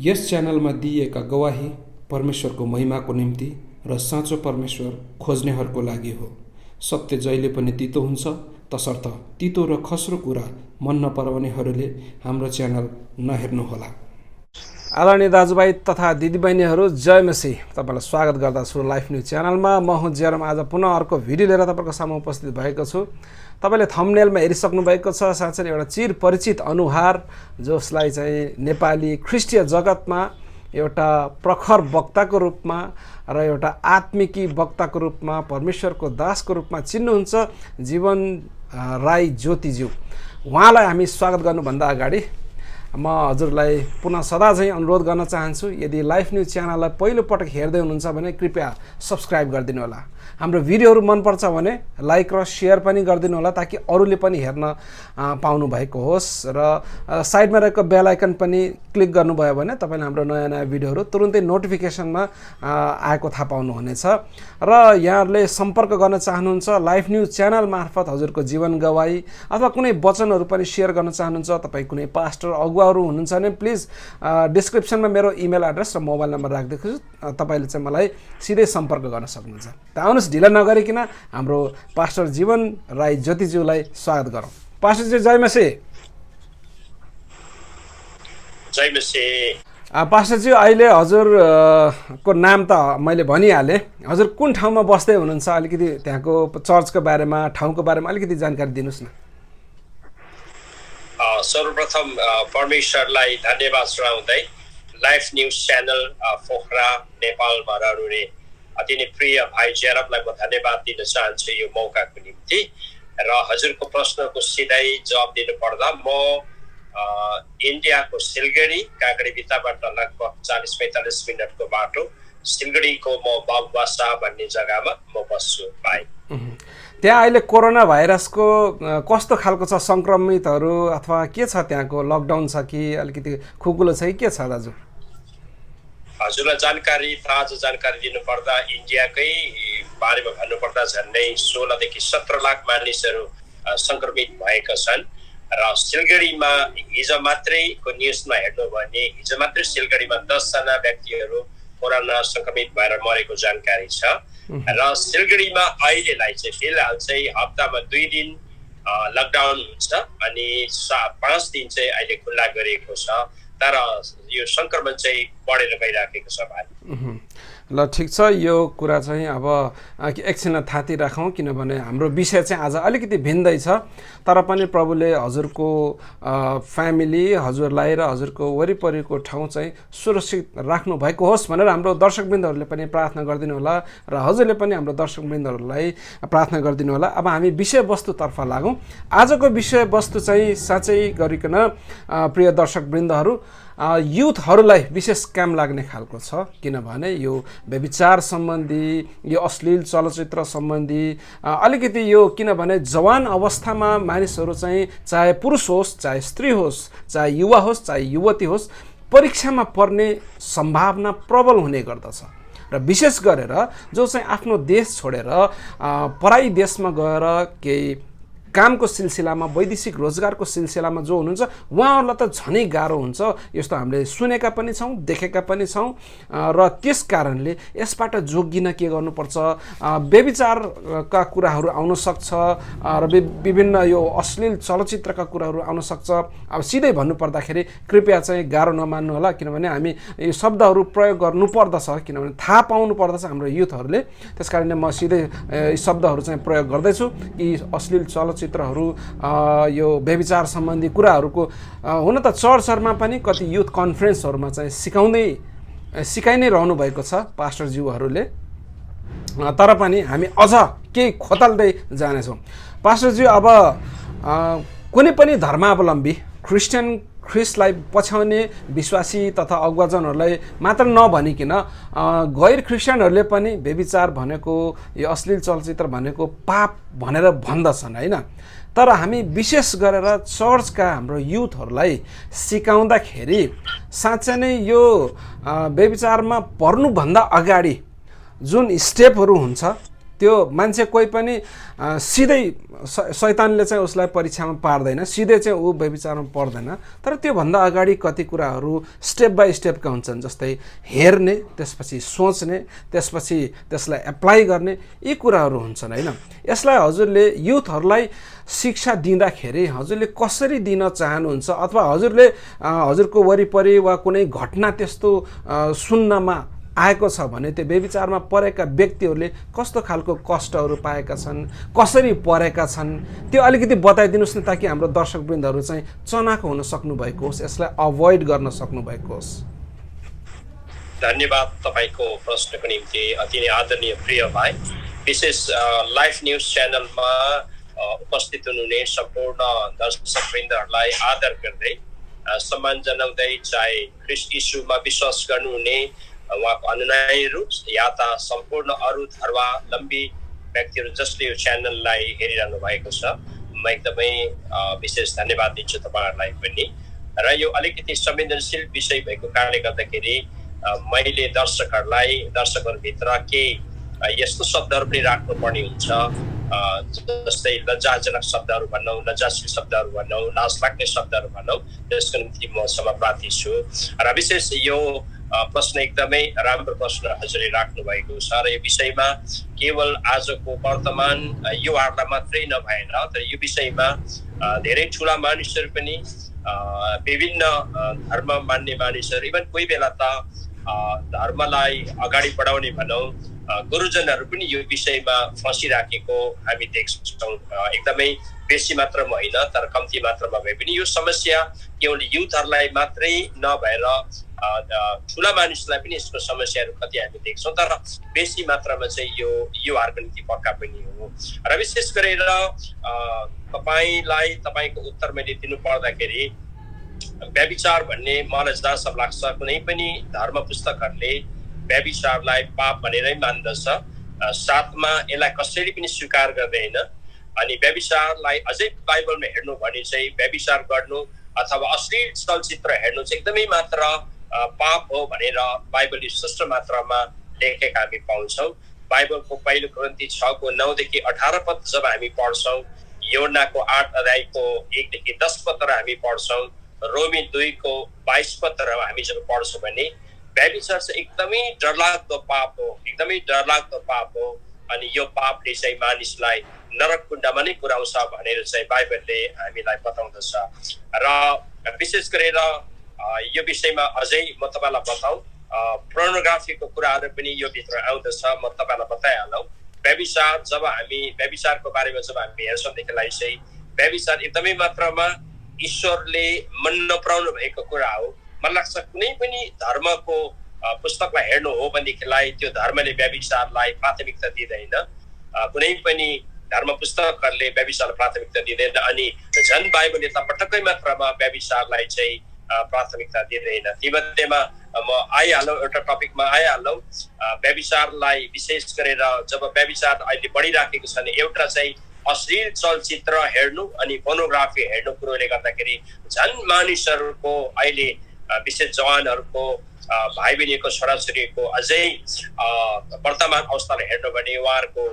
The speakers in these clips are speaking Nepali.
यस च्यानलमा दिइएका गवाही परमेश्वरको महिमाको निम्ति र साँचो परमेश्वर खोज्नेहरूको लागि हो। सत्य जहिले पनि तितो हुन्छ, तसर्थ तितो र खस्रो कुरा मन नपराउनेहरूले हाम्रो च्यानल नहेर्नुहोला। आदरणीय दाजुभाइ तथा दिदीबहिनीहरू, जय मसीह। तपाईँलाई स्वागत गर्दछु लाइफ न्युज च्यानलमा। म हुँ जेरम। आज पुनः अर्को भिडियो लिएर तपाईँको सामु उपस्थित भएको छु। तपाईँले थम्बनेलमा हेरिसक्नु भएको छ, साँच्चै एउटा चिर परिचित अनुहार, जसलाई चाहिँ नेपाली ख्रिस्टीय जगतमा एउटा प्रखर वक्ताको रूपमा र एउटा आत्मिकी वक्ताको रूपमा, परमेश्वरको दासको रूपमा चिन्नुहुन्छ, जीवन राई ज्योतिज्यू। उहाँलाई हामी स्वागत गर्नुभन्दा अगाडि म हजुरलाई पुनः सदा चाहिँ अनुरोध गर्न चाहन्छु, यदि लाइफ न्युज च्यानललाई पहिलोपटक हेर्दै हुनुहुन्छ भने कृपया सब्सक्राइब गरिदिनु होला। हाम्रो भिडियोहरू मनपर्छ भने लाइक र सेयर पनि गरिदिनु होला, ताकि अरूले पनि हेर्न पाउनु भएको होस्। र साइडमा रहेको बेल आइकन पनि क्लिक गर्नुभयो भने तपाईँले हाम्रो नयाँ नयाँ भिडियोहरू तुरुन्तै नोटिफिकेसनमा आएको थाहा पाउनुहुनेछ। र यहाँहरूले सम्पर्क गर्न चाहनुहुन्छ लाइफ न्युज च्यानल मार्फत हजुरको जीवन गवाही अथवा कुनै वचनहरू पनि सेयर गर्न चाहनुहुन्छ, तपाईँ कुनै पास्टर अगुवाहरू हुनुहुन्छ भने प्लिज डिस्क्रिप्सनमा मेरो इमेल एड्रेस र मोबाइल नम्बर राखिदिएको छु, तपाईँले चाहिँ मलाई सिधै सम्पर्क गर्न सक्नुहुन्छ। त आउनुहोस्, ढिला नगरिकन हाम्रो पास्टर जीवन राई ज्योतिज्यूलाई स्वागत गरौँ। पास्टरजी जय मसीह। जय मसीह। पास्टरजी, अहिले हजुरको नाम त मैले भनिहालेँ, हजुर कुन ठाउँमा बस्दै हुनुहुन्छ, अलिकति त्यहाँको चर्चको बारेमा, ठाउँको बारेमा अलिकति जानकारी दिनुहोस् न। सर्वप्रथम परमेश्वरलाई धन्यवाद सुनाउँदै लाइफ न्युज च्यानल पोखरा नेपालमा रहनुहुने अति नै प्रिय भाइ जेरमलाई म धन्यवाद दिन चाहन्छु यो मौकाको निम्ति। र हजुरको प्रश्नको सिधै जवाब दिनु पर्दा म इन्डियाको सिलगढी काँक्रेबिताबाट लगभग 40-45 मिनटको बाटो सिलगढीको म बाबुवासा भन्ने जग्गामा म बस्छु भाइ। त्यहाँ अहिले कोरोना भाइरसको कस्तो खालको छ, सङ्क्रमितहरू अथवा के छ, त्यहाँको लकडाउन छ कि अलिकति खुकुलो छ कि के छ दाजु? हजुरलाई ताजा जानकारी दिनुपर्दा इन्डियाकै बारेमा भन्नुपर्दा झन्डै 16 देखि 17 लाख मानिसहरू सङ्क्रमित भएका छन्। र सिलगढीमा हिजो मात्रैको न्युजमा हेर्नु भने हिजो मात्रै सिलगढीमा 10 जना व्यक्तिहरू कोरोना सङ्क्रमित भएर मरेको जानकारी छ। र सिलगढीमा अहिलेलाई चाहिँ फिलहाल चाहिँ हप्तामा 2 दिन लकडाउन हुन्छ अनि 5 दिन चाहिँ अहिले खुल्ला गरिएको छ। तर यो सङ्क्रमण चाहिँ बढेर गइराखेको छ भाइ। ल ठिक छ, यो कुरा चाहिँ अब एकछिन थाती राखौँ, किनभने हाम्रो विषय चाहिँ आज अलिकति भिन्दै छ। तर पनि प्रभुले हजुरको फ्यामिली, हजुरलाई र हजुरको वरिपरिको ठाउँ चाहिँ सुरक्षित राख्नु भएको होस् भनेर हाम्रो दर्शकवृन्दहरूले पनि प्रार्थना गरिदिनु होला र हजुरले पनि हाम्रो दर्शकवृन्दहरूलाई प्रार्थना गरिदिनु होला। अब हामी विषयवस्तुतर्फ लागौँ। आजको विषयवस्तु चाहिँ साँच्चै गरिकन प्रिय दर्शकवृन्दहरू, युथहरूलाई विशेष काम लाग्ने खालको छ, किनभने यो व्यभिचार सम्बन्धी, यो अश्लील चलचित्र सम्बन्धी अलिकति यो, किनभने जवान अवस्थामा मानिसहरू चाहिँ चाहे पुरुष होस्, चाहे स्त्री होस्, चाहे युवा होस्, चाहे युवती होस्, परीक्षामा पर्ने सम्भावना प्रबल हुने गर्दछ। र विशेष गरेर जो चाहिँ आफ्नो देश छोडेर पराई देशमा गएर केही कामको सिलसिलामा, वैदेशिक रोजगारको सिलसिलामा जो हुनुहुन्छ उहाँहरूलाई त झनै गाह्रो हुन्छ। यस्तो हामीले सुनेका पनि छौँ, देखेका पनि छौँ। र त्यस कारणले यसबाट जोगिन के गर्नुपर्छ, व्यभिचारका कुराहरू आउन सक्छ र विभिन्न यो अश्लील चलचित्रका कुराहरू आउन सक्छ। अब सिधै भन्नुपर्दाखेरि कृपया चाहिँ गाह्रो नमान्नु होला, किनभने हामी यो शब्दहरू प्रयोग गर्नुपर्दछ, किनभने थाहा पाउनु पर्दछ हाम्रो युथहरूले। त्यस कारणले म सिधै यी शब्दहरू चाहिँ प्रयोग गर्दैछु कि अश्लील चलचित्रहरू, यो व्यभिचार सम्बन्धी कुराहरूको हुन त चर्चहरूमा पनि कति युथ कन्फरेन्सहरूमा चाहिँ सिकाइ नै रहनु भएको छ पास्टरज्यूहरूले। तर पनि हामी अझ केही खोतल्दै जानेछौँ। पास्टरज्यू, अब कुनै पनि धर्मावलम्बी ख्रिस्टलाई पछ्याउने विश्वासी तथा अगुवाजनहरूलाई मात्र नभनिकन गैर ख्रिस्टियनहरूले पनि व्यभिचार भनेको, यो अश्लील चलचित्र भनेको पाप भनेर भन्दछन्, होइन? तर हामी विशेष गरेर चर्चका हाम्रो युथहरूलाई सिकाउँदाखेरि साँच्चै नै यो व्यभिचारमा पर्नुभन्दा अगाडि जुन स्टेपहरू हुन्छ त्यो मान्छे कोही पनि सिधै शैतानले चाहिँ उसलाई परीक्षामा पार्दैन, सिधै चाहिँ ऊ व्यभिचारमा पर्दैन। तर त्योभन्दा अगाडि कति कुराहरू स्टेप बाई स्टेपका हुन्छन्, जस्तै हेर्ने, त्यसपछि सोच्ने, त्यसपछि त्यसलाई एप्लाई गर्ने, यी कुराहरू हुन्छन् होइन। यसलाई हजुरले युथहरूलाई शिक्षा दिँदाखेरि हजुरले कसरी दिन चाहनुहुन्छ, अथवा हजुरले हजुरको वरिपरि वा कुनै घटना त्यस्तो सुन्नमा आएको छ भने त्यो व्यभिचारमा परेका व्यक्तिहरूले कस्तो खालको कष्टहरू पाएका छन्, कसरी परेका छन्, त्यो अलिकति बताइदिनुहोस् न, ताकि हाम्रो दर्शकवृन्दहरू चाहिँ चनाखो हुन सक्नुभएको होस्, यसलाई अभोइड गर्न सक्नुभएको होस्। धन्यवाद तपाईँको प्रश्नको निम्ति अति नै आदरणीय प्रिय भाइ। विशेष लाइभ न्युज च्यानलमा उपस्थित हुनुहुने सम्पूर्ण दर्शकवृन्दहरूलाई आदर गर्दै सम्मान जनाउँदै, चाहे ख्रीष्ट यीशुमा विश्वास गर्नुहुने उहाँको अनुयायीहरू या त सम्पूर्ण अरू धर्मावलम्बी व्यक्तिहरू जसले यो च्यानललाई हेरिरहनु भएको छ, म एकदमै विशेष धन्यवाद दिन्छु तपाईँहरूलाई पनि। र यो अलिकति संवेदनशील विषय भएको कारणले गर्दाखेरि मैले दर्शकहरूभित्र केही यस्तो शब्दहरू पनि राख्नुपर्ने हुन्छ, जस्तै लज्जाजनक शब्दहरू भनौँ, लज्जाशील शब्दहरू भनौँ, लाज लाग्ने शब्दहरू भनौँ, त्यसको निम्ति म क्षमा प्रार्थी छु। र विशेष यो प्रश्न एकदमै राम्रो प्रश्न हजुरले राख्नु भएको छ र यो विषयमा केवल आजको वर्तमान युवाहरूलाई मात्रै नभएर, तर यो विषयमा धेरै ठुला मानिसहरू पनि, विभिन्न धर्म मान्ने मानिसहरू, इभन कोही बेला त धर्मलाई अगाडि बढाउने भनौँ गुरुजनहरू पनि यो विषयमा फँसिराखेको हामी देख्छौँ। एकदमै बेसी मात्रामा होइन, तर कम्ती मात्रामा भए पनि यो समस्या केवल युथहरूलाई मात्रै नभएर ठुला मानिसलाई पनि यसको समस्याहरू कति हामी देख्छौँ, तर बेसी मात्रामा चाहिँ यो युवाहरूको निम्ति पक्का पनि हो। र विशेष गरेर तपाईँको उत्तर मैले दिनु पर्दाखेरि व्यभिचार भन्ने मलाई जहाँसम्म लाग्छ कुनै पनि धर्म पुस्तकहरूले व्यभिचारलाई पाप भनेरै मान्दछ, साथमा यसलाई कसैले पनि स्वीकार गर्दैन। अनि व्यभिचारलाई अझै बाइबलमा हेर्नु भने चाहिँ व्यभिचार गर्नु अथवा अश्लील चलचित्र हेर्नु चाहिँ एकदमै मात्र पाप हो भनेर बाइबलले स्पष्ट मात्रामा लेखेका हामी पाउँछौँ। बाइबलको पहिलो कोरिन्थी 6:9 - 18 पद जब हामी पढ्छौँ, योनाको 8 अध्यायको 1 - 10 पदहरू हामी पढ्छौँ, रोमी 2:22 पदहरू हामी जब पढ्छौँ भने व्यभिचार चाहिँ एकदमै डरलाग्दो पाप हो, एकदमै डरलाग्दो पाप हो। अनि यो पापले चाहिँ मानिसलाई नरक कुण्डमा नै पुर्याउँछ भनेर चाहिँ बाइबलले हामीलाई बताउँदछ। र विशेष गरेर यो विषयमा अझै म तपाईँलाई बताउँ, पोर्नोग्राफीको कुराहरू पनि यो भित्र आउँदछ, म तपाईँलाई बताइहालौँ। व्यभिचारको बारेमा जब हामी हेर्छौँदेखिलाई चाहिँ व्यभिचार एकदमै मात्रामा ईश्वरले मन नपराउनु भएको कुरा हो। मलाई लाग्छ कुनै पनि धर्मको पुस्तकलाई हेर्नु हो भनेदेखिलाई त्यो धर्मले व्यभिचारलाई प्राथमिकता दिँदैन, कुनै पनि धर्म पुस्तकहरूले व्यभिचारलाई प्राथमिकता दिँदैन। अनि झन् बाइबलले त पटक्कै मात्रामा व्यभिचारलाई चाहिँ प्राथमिकता दिँदैन। तीमध्येमा म आइहालौँ, एउटा टपिकमा आइहालौँ, व्यभिचारलाई विशेष गरेर जब व्यभिचार अहिले बढिराखेको छ भने एउटा चाहिँ अश्लील चलचित्र हेर्नु अनि पोर्नोग्राफी हेर्नु कुरोले गर्दाखेरि झन् मानिसहरूको अहिले विशेष जवानहरूको भाइ बहिनीको छोराछोरीको अझै वर्तमान अवस्थालाई हेर्नु भने उहाँहरूको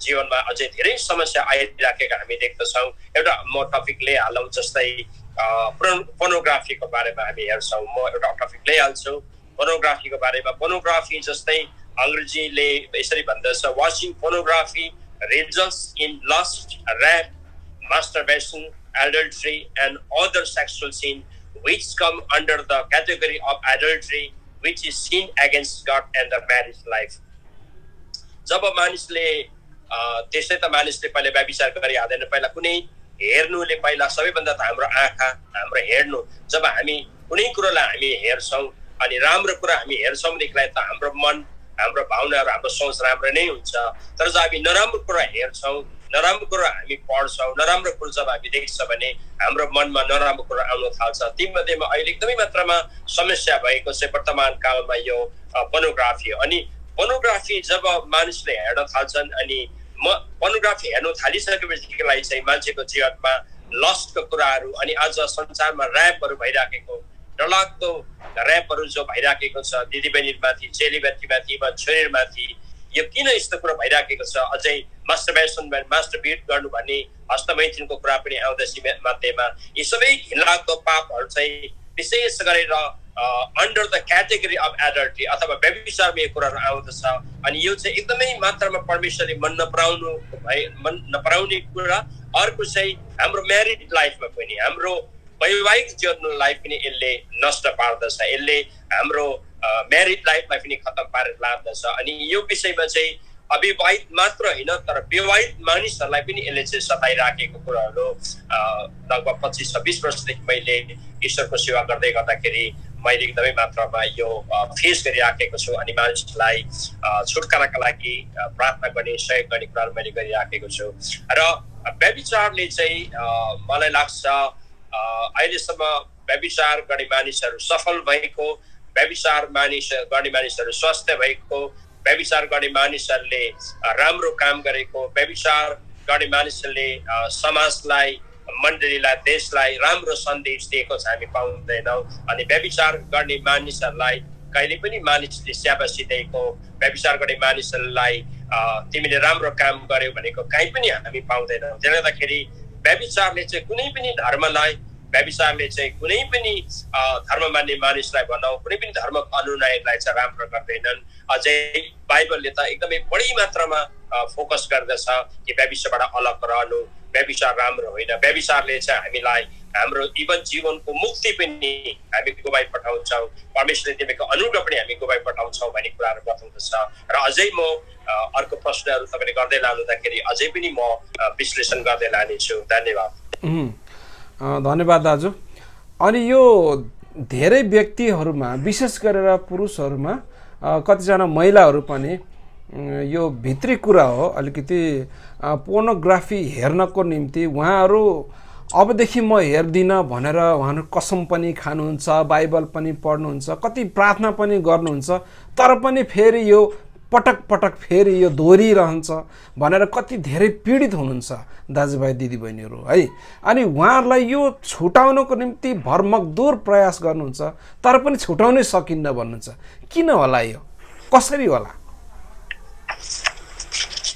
जीवनमा अझै धेरै समस्या आइराखेका हामी देख्दछौँ। एउटा म टपिक लिइहालौँ, जस्तै पोर्नोग्राफीको बारेमा हामी हेर्छौँ। म एउटा टपिक लिइहाल्छु पोर्नोग्राफीको बारेमा। पोर्नोग्राफी जस्तै अङ्ग्रेजीले यसरी भन्दछ, watching pornography results in lust, rape, masturbation, adultery, and other sexual sin which come under the category of adultery, which is sin against God and the marriage life. जब मानिसले त्यसै त मानिसले पहिला व्यभिचार गरिहाल्दैन, पहिला कुनै हेर्नुले पहिला सबैभन्दा त हाम्रो आँखा, हाम्रो हेर्नु, जब हामी कुनै कुरोलाई हामी हेर्छौँ अनि राम्रो कुरा हामी हेर्छौँ भनेदेखिलाई त हाम्रो मन, हाम्रो भावनाहरू, हाम्रो सोच राम्रो नै हुन्छ। तर जब हामी नराम्रो कुरा हेर्छौँ, नराम्रो कुरा हामी पढ्छौँ, नराम्रो कुरो जब हामी देख्छ भने हाम्रो मनमा नराम्रो कुरा आउन थाल्छ। तीमध्येमा अहिले एकदमै मात्रामा समस्या भएको चाहिँ वर्तमान कालमा यो पोर्नोग्राफी हो। अनि पोर्नोग्राफी जब मानिसले हेर्न थाल्छन् अनि पोर्नोग्राफी हेर्नु थालिसकेपछिलाई चाहिँ मान्छेको जीवनमा लस्टको कुराहरू, अनि आज संसारमा ऱ्यापहरू भइराखेको, डरलाग्दो ऱ्यापहरू जो भइराखेको छ दिदीबहिनीमाथि, चेलीबेटीमाथि, छोरीहरूमाथि, यो किन यस्तो कुरा भइराखेको छ अझै मास्टरबेट गर्नु भन्ने हस्तमैथुनको कुरा पनि आउँदछ मध्येमा यी सबै घिनलाग्दो पापहरू चाहिँ विशेष गरेर under the category of adultery अथवा व्यभिचारमा यो कुराहरू आउँदछ अनि यो चाहिँ एकदमै मात्रामा परमेश्वरले मन नपराउने कुरा अर्को चाहिँ हाम्रो म्यारिड लाइफमा पनि हाम्रो वैवाहिक जीवनलाई पनि यसले नष्ट पार्दछ यसले हाम्रो म्यारिड लाइफलाई पनि खतम पारेर लाँदछ अनि यो विषयमा चाहिँ अविवाहित मात्र होइन तर विवाहित मानिसहरूलाई पनि यसले चाहिँ सताइराखेको कुराहरू लगभग 25-26 वर्षदेखि मैले ईश्वरको सेवा गर्दै गर्दाखेरि मैले एकदमै मात्रामा यो फेस गरिराखेको छु अनि मानिसलाई छुटकाराका लागि प्रार्थना गर्ने सहयोग गर्ने कुराहरू मैले गरिराखेको छु र व्यभिचारले चाहिँ मलाई लाग्छ अहिलेसम्म व्यभिचार गर्ने मानिसहरू सफल भएको व्यभिचार गर्ने मानिसहरू स्वस्थ भएको व्यभिचार गर्ने मानिसहरूले राम्रो काम गरेको व्यभिचार गर्ने मानिसहरूले समाजलाई मण्डलीलाई देशलाई राम्रो सन्देश दिएको चाहिँ हामी पाउँदैनौँ अनि व्यभिचार गर्ने मानिसहरूलाई कहिले पनि मानिसले स्याबासी दिएको व्यभिचार गर्ने मानिसहरूलाई तिमीले राम्रो काम गर्यौ भनेको कहीँ पनि हामी पाउँदैनौँ त्यसले गर्दाखेरि व्यभिचारले चाहिँ कुनै पनि धर्मलाई व्यभिचारले चाहिँ कुनै पनि धर्म मान्ने मानिसलाई भनौँ कुनै पनि धर्मको अनुयायीलाई चाहिँ राम्रो गर्दैनन् अझै बाइबलले त एकदमै बढी मात्रामा फोकस गर्दछ कि व्यभिचारबाट अलग रहनु व्यभिचार राम्रो होइन व्यभिचारले चाहिँ हामीलाई हाम्रो जीवनको मुक्ति पनि हामी गुमाइ पठाउँछौँ परमेश्वरले दिएको अनुग्रह पनि हामी गुमाइ पठाउँछौँ भन्ने कुराहरू बताउँदछ र अझै म अर्को प्रश्नहरू तपाईँले गर्दै लानुहुँदाखेरि अझै पनि म विश्लेषण गर्दै लानेछु धन्यवाद धन्यवाद दाजु अनि यो धेरै व्यक्तिहरूमा विशेष गरेर पुरुषहरूमा कतिजना महिलाहरू पनि यो भित्री कुरा हो अलिकति पोर्नोग्राफी हेर्नको निम्ति उहाँहरू अबदेखि म हेर्दिनँ भनेर उहाँहरू कसम पनि खानुहुन्छ बाइबल पनि पढ्नुहुन्छ कति प्रार्थना पनि गर्नुहुन्छ तर पनि फेरि यो पटक पटक फेरि यो दोहोरिरहन्छ भनेर कति धेरै पीडित हुनुहुन्छ दाजुभाइ दिदीबहिनीहरू है अनि उहाँहरूलाई यो छुटाउनको निम्ति भरमग्दुर प्रयास गर्नुहुन्छ तर पनि छुटाउनै सकिन्न भन्नुहुन्छ किन होला यो कसरी होला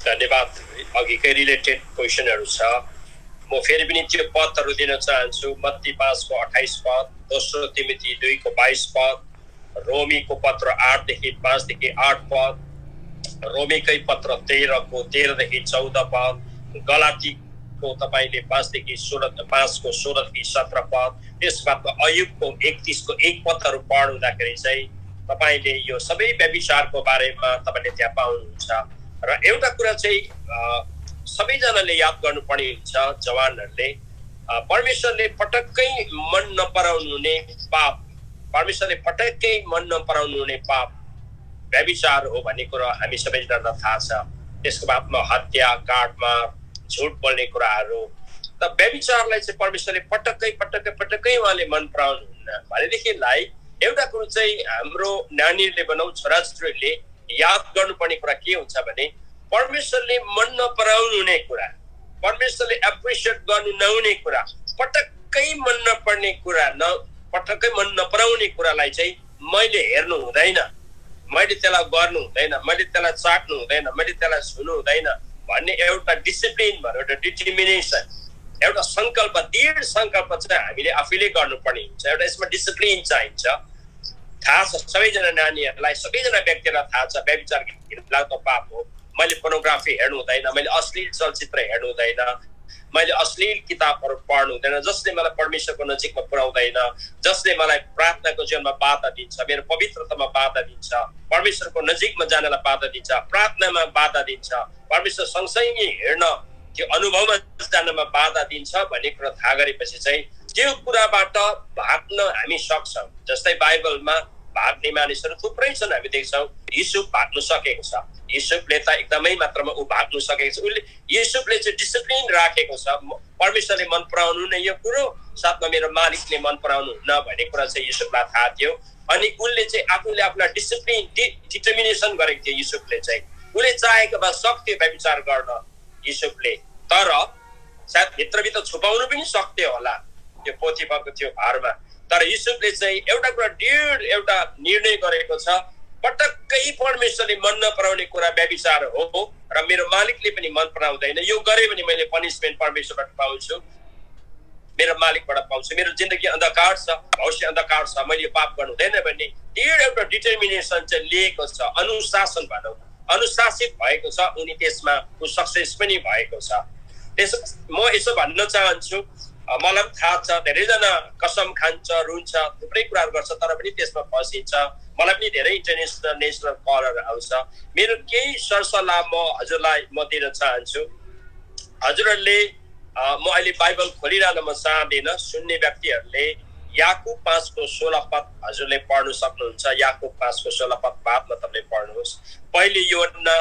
धन्यवाद अघिकै रिलेटेड क्वेसनहरू छ म फेरि पनि त्यो पदहरू दिन चाहन्छु मत्ती 5:28 पद दोस्रो तिमोथी 2:22 पद रोमीको पत्र 8:5-8 पद रोमीकै पत्र 13:13-14 पद गलातीको तपाईँले 5:16-17 पद त्यसबाट अयुबको 31:1 पदहरू पढ्नुहुँदाखेरि चाहिँ तपाईँले यो सबै व्यभिचारको बारेमा तपाईँले त्यहाँ पाउनुहुन्छ र एउटा कुरा चाहिँ सबैजनाले याद गर्नुपर्ने हुन्छ जवानहरूले परमेश्वरले पटक्कै मन नपराउनु हुने पाप परमेश्वरले पटक्कै मन नपराउनु हुने पाप व्यभिचार हो भन्ने कुरा हामी सबैजनालाई थाहा छ त्यसको बादमा हत्या काटमार झुट बोल्ने कुराहरू त व्यभिचारलाई चाहिँ परमेश्वरले पटक्कै उहाँले मन पराउनुहुन्न भनेदेखिलाई एउटा कुरो चाहिँ हाम्रो नानीहरूले भनौँ छोराछोरीहरूले याद गर्नुपर्ने कुरा के हुन्छ भने परमेश्वरले मन नपराउनु हुने कुरा परमेश्वरले एप्रिसिएट गर्नु नहुने कुरा पटक्कै मन नपर्ने कुरा पटक्कै मन नपराउने कुरालाई चाहिँ मैले हेर्नु हुँदैन मैले त्यसलाई गर्नु हुँदैन मैले त्यसलाई चाट्नु हुँदैन मैले त्यसलाई छुनु हुँदैन भन्ने एउटा डिसिप्लिन भएर एउटा डिटर्मिनेसन एउटा सङ्कल्प दृढ सङ्कल्प चाहिँ हामीले आफैले गर्नुपर्ने हुन्छ एउटा यसमा डिसिप्लिन चाहिन्छ थाहा छ सबैजना नानीहरूलाई सबैजना व्यक्तिलाई थाहा छ व्यभिचार घिनलाग्दो पाप हो मैले पोर्नोग्राफी हेर्नु हुँदैन मैले अश्लील चलचित्र हेर्नु हुँदैन मैले अश्लील किताबहरू पढ्नु हुँदैन जसले मलाई परमेश्वरको नजिकमा पुर्याउँदैन जसले मलाई प्रार्थनाको जीवनमा बाधा दिन्छ मेरो पवित्रतामा बाधा दिन्छ परमेश्वरको नजिकमा जानलाई बाधा दिन्छ प्रार्थनामा बाधा दिन्छ परमेश्वर सँगसँगै हिँड्न त्यो अनुभवमा जानमा बाधा दिन्छ भन्ने कुरा थाहा गरेपछि चाहिँ त्यो कुराबाट भाग्न हामी सक्छौँ जस्तै बाइबलमा भाग्ने मानिसहरू थुप्रै छन् हामी देख्छौँ युसुफ भाग्नु सकेको छ युसुफले त एकदमै मात्रामा ऊ भाग्नु सकेको छ उसले युसुफले चाहिँ डिसिप्लिन राखेको छ परमेश्वरले मन पराउनु नै यो कुरो साथमा मेरो मालिकले मन पराउनु हुन्न भन्ने कुरा चाहिँ युसुफलाई थाहा थियो अनि उसले चाहिँ आफूले आफ्ना डिसिप्लिन डिटर्मिनेसन गरेको थियो युसुफले चाहिँ उसले चाहेको भए सक्थ्यो व्यभिचार गर्न युसुफले तर सायद भित्रभित्र छुपाउनु पनि सक्थ्यो होला त्यो पोथीमाको त्यो भारमा तर युसुफले चाहिँ एउटा कुरा दृढ एउटा निर्णय गरेको छ पटक्कै परमेश्वरले मन नपराउने कुरा व्यभिचार हो र मेरो मालिकले पनि मन पराउँदैन। यो गरे भने मैले पनिसमेन्ट परमेश्वरबाट पाउँछु, मेरो मालिकबाट पाउँछु। मेरो जिन्दगी अन्धकार छ, भविष्य अन्धकार छ, मैले यो पाप गर्नु हुँदैन भन्ने एउटा डिटर्मिनेसन चाहिँ लिएको छ, अनुशासन भनौँ, अनुशासित भएको छ। उनी त्यसमा सक्सेस पनि भएको छ। म यसो भन्न चाहन्छु, मलाई पनि थाहा छ धेरैजना कसम खान्छ, रुन्छ, थुप्रै कुराहरू गर्छ, तर पनि त्यसमा फसिन्छ। मलाई पनि धेरै इन्टरनेसनल नेसनल कलहरू आउँछ। मेरो केही सरसल्लाह म हजुरलाई म दिन चाहन्छु। हजुरहरूले म अहिले बाइबल खोलिरहन म चाहँदैन, सुन्ने व्यक्तिहरूले याकुब 5:16 पद हजुरले पढ्नु सक्नुहुन्छ। याकुब 5:16 पद बादमा तपाईँले पढ्नुहोस्। पहिले यूहन्ना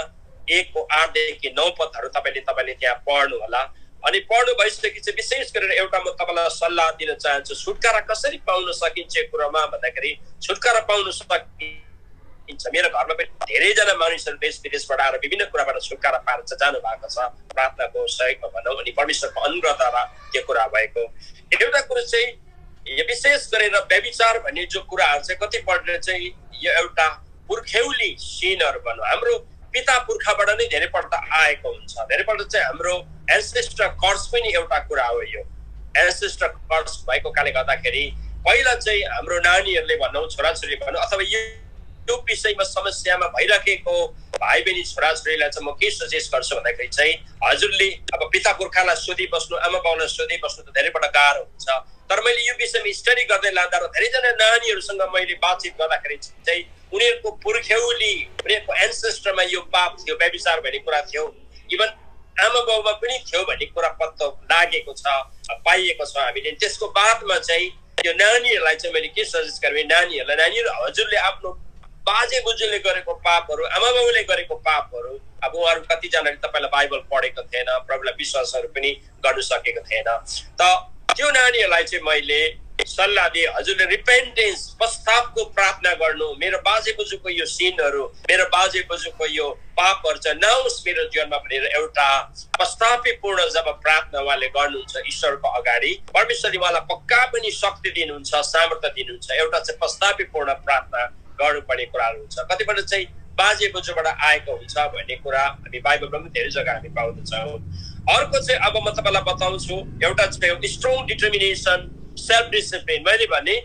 1:8-9 पदहरू तपाईँले त्यहाँ पढ्नु होला। अनि पढ्नु भइसकेपछि विशेष गरेर एउटा म तपाईँलाई सल्लाह दिन चाहन्छु। छुटकारा कसरी पाउन सकिन्छ कुरामा भन्दाखेरि छुटकारा पाउन सकिन्छ। मेरो घरमा पनि धेरैजना मानिसहरू देश विदेशबाट आएर विभिन्न कुराबाट छुटकारा पाएर जानु भएको छ, प्रार्थनाको सहयोगमा भनौँ, अनि परमेश्वरको अनुग्रहद्वारा त्यो कुरा भएको। एउटा कुरो चाहिँ यो विशेष गरेर व्यभिचार भन्ने जो कुराहरू चाहिँ कतिपल्ट चाहिँ यो एउटा पुर्ख्यौली सिनहरू भनौँ, हाम्रो पिता पुर्खाबाट नै धेरैपल्ट आएको हुन्छ। धेरैपल्ट चाहिँ हाम्रो एन्सेस्टर कर्स पनि एउटा कुरा हो। यो एन्सेस्टर कर्स भएको कारणले गर्दाखेरि पहिला चाहिँ हाम्रो नानीहरूले भनौँ, छोराछोरी भनौँ, अथवा यो विषयमा समस्यामा भइराखेको भाइ बहिनी छोराछोरीलाई चाहिँ म के सजेस्ट गर्छु भन्दाखेरि चाहिँ हजुरले अब पिता पुर्खालाई सोधिबस्नु, आमा बाउलाई सोधिबस्नु त धेरैपल्ट गाह्रो हुन्छ। तर मैले यो विषयमा स्टडी गर्दै लाँदा र धेरैजना नानीहरूसँग मैले बातचित गर्दाखेरि चाहिँ उनीहरूको पुर्ख्यौली, उनीहरूको एन्सेस्टरमा यो पाप थियो, व्यभिचार भन्ने कुरा थियो, इभन आमा बाउमा पनि थियो भन्ने कुरा पत्तो लागेको छ, पाइएको छ हामीले। त्यसको बादमा चाहिँ यो नानीहरूलाई चाहिँ मैले के सजेस्ट गरेँ, नानीहरू हजुरले आफ्नो बाजे बोजूले गरेको पापहरू, आमा बाबुले गरेको पापहरू, अब उहाँहरू कतिजनाले तपाईँलाई बाइबल पढेको थिएन, प्रभुलाई विश्वासहरू पनि गर्नु सकेको थिएन, त त्यो नानीहरूलाई चाहिँ मैले सल्लाह दिए हजुरले रिपेन्टेन्स, पश्चातापको प्रार्थना गर्नु। मेरो बाजे बोजूको यो सिनहरू, मेरो बाजे बोजूको यो पापहरू चाहिँ नहोस् मेरो जीवनमा भनेर एउटा पश्चातापपूर्ण जब प्रार्थना उहाँले गर्नुहुन्छ ईश्वरको अगाडि, परमेश्वरले उहाँलाई पक्का पनि शक्ति दिनुहुन्छ, सामर्थ्य दिनुहुन्छ। एउटा चाहिँ पश्चातापपूर्ण प्रार्थना गर्नुपर्ने कुराहरू हुन्छ। कतिपल्ट चाहिँ बाजे बोजूबाट आएको हुन्छ भन्ने कुरा हामी बाइबलमा पनि धेरै जग्गा हामी पाउँदछौँ। अर्को चाहिँ अब म तपाईँलाई बताउँछु, एउटा चाहिँ स्ट्रङ डिटर्मिनेसन, सेल्फ डिसिप्लिन। मैले भने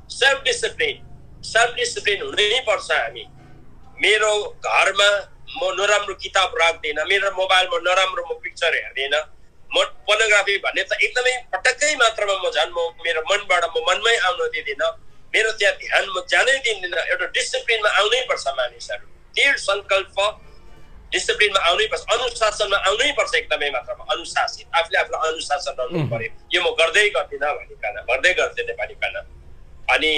सेल्फ डिसिप्लिन हुनै पर्छ। हामी मेरो घरमा म नराम्रो किताब राख्दिनँ, मेरो मोबाइलमा नराम्रो म पिक्चर हेर्दिनँ, म पोर्नोग्राफी भन्ने त एकदमै पटक्कै मात्रामा म झन् म मेरो मनबाट म मनमै आउन दिँदिनँ, मेरो त्यहाँ ध्यान म जानै दिँदिनँ। एउटा डिसिप्लिनमा आउनै पर्छ मानिसहरू, दृढ सङ्कल्प डिसिप्लिनमा आउनै पर्छ, अनुशासनमा आउनै पर्छ, एकदमै मात्रामा अनुशासित, आफूले आफूलाई अनुशासन गर्नु पर्यो। यो म गर्दै गर्दिनँ भनिकन। अनि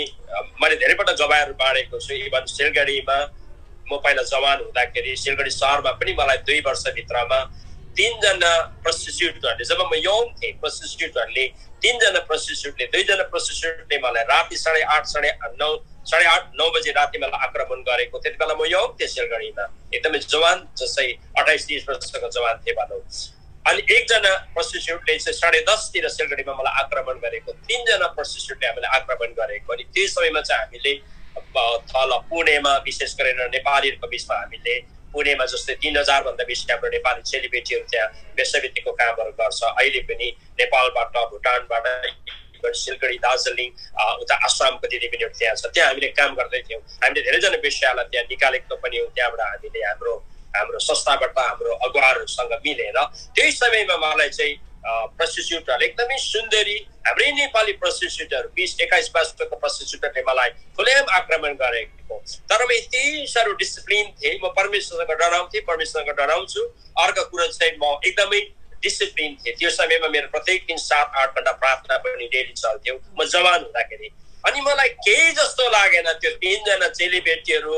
मैले धेरैपल्ट गवाईहरू बाँडेको छु। इभन सिलगढीमा म पहिला जवान हुँदाखेरि सिलगढी शहरमा पनि मलाई 2 वर्षभित्रमा 3 जना प्रस्टिट्युटहरूले, जब म यङ थिएँ, प्रस्टिट्युटहरूले 3 जना प्रस्टिट्युटले 2 जना प्रस्टिट्युटले मलाई राति 8:30-9 बजे राति मलाई आक्रमण गरेको। त्यति बेला म यङ थिएँ सिलगढीमा, एकदमै जवान, जस्तै 28-30 वर्षको जवान थिएँ भनौँ। अनि 1 जना प्रस्टिट्युटले चाहिँ 10:30 सिलगढीमा मलाई आक्रमण गरेको, 3 जना प्रस्टिट्युटले हामीलाई आक्रमण गरेको। अनि त्यो समयमा चाहिँ हामीले तल पुणेमा विशेष गरेर नेपालीहरूको बिचमा हामीले पुणेमा जस्तै 3000 भन्दा बेसी हाम्रो नेपाली चेलीबेटीहरू त्यहाँ वेश्यावृत्तिको कामहरू गर्छ। अहिले पनि नेपालबाट, भुटानबाट, सिलगढी, दार्जिलिङ, उता आसामको दिदीबहिनीहरू त्यहाँ छ, त्यहाँ हामीले काम गर्दै थियौँ। हामीले धेरैजना वेश्यालाई त्यहाँ निकालेको पनि हो। त्यहाँबाट हामीले हाम्रो संस्थाबाट हाम्रो अगुवाहरूसँग मिलेर त्यही समयमा मलाई चाहिँ प्रस्टिट्युटहरूले एकदमै सुन्दरी हाम्रै नेपाली प्रस्टिट्युटहरू 20-21 वर्षको प्रस्टिट्युटरले मलाई खुलेआम आक्रमण गरेको। तर म यति साह्रो डिसिप्लिन थिएँ, म परमेश्वरसँग डराउँछु। अर्को कुरो चाहिँ म एकदमै डिसिप्लिन थिएँ। त्यो समयमा मेरो प्रत्येक दिन 7-8 घण्टा प्रार्थना पनि डेली चल्थ्यो, म जवान हुँदाखेरि। अनि मलाई केही जस्तो लागेन त्यो 3 जना चेलीबेटीहरू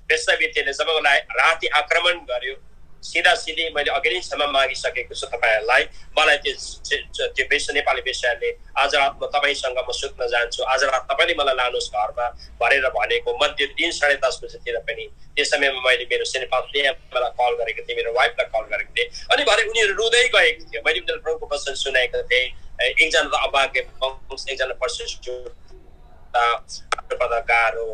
वेश्यावृत्तिले जब मलाई राति आक्रमण गर्यो, सिधा मैले अघि नै क्षमा मागिसकेको छु तपाईँहरूलाई। मलाई त्यो नेपाली वेश्याले आज रात म तपाईँसँग म सुत्न जान्छु, आज रात तपाईँले मलाई लानुहोस् घरमा भनेर भनेको। मध्य दिन 10:30 बजेतिर पनि त्यस समयमा मैले मेरो सेनेपालले मलाई कल गरेको थिएँ, मेरो वाइफलाई कल गरेको थिएँ। अनि भरे उनीहरू रुँदै गएको थियो। मैले उनीहरू प्रभुको वचन सुनाएको थिएँ। एकजना त अभागे, एकजना प्रस्टिट्युट, भन्नुपर्दा गाह्रो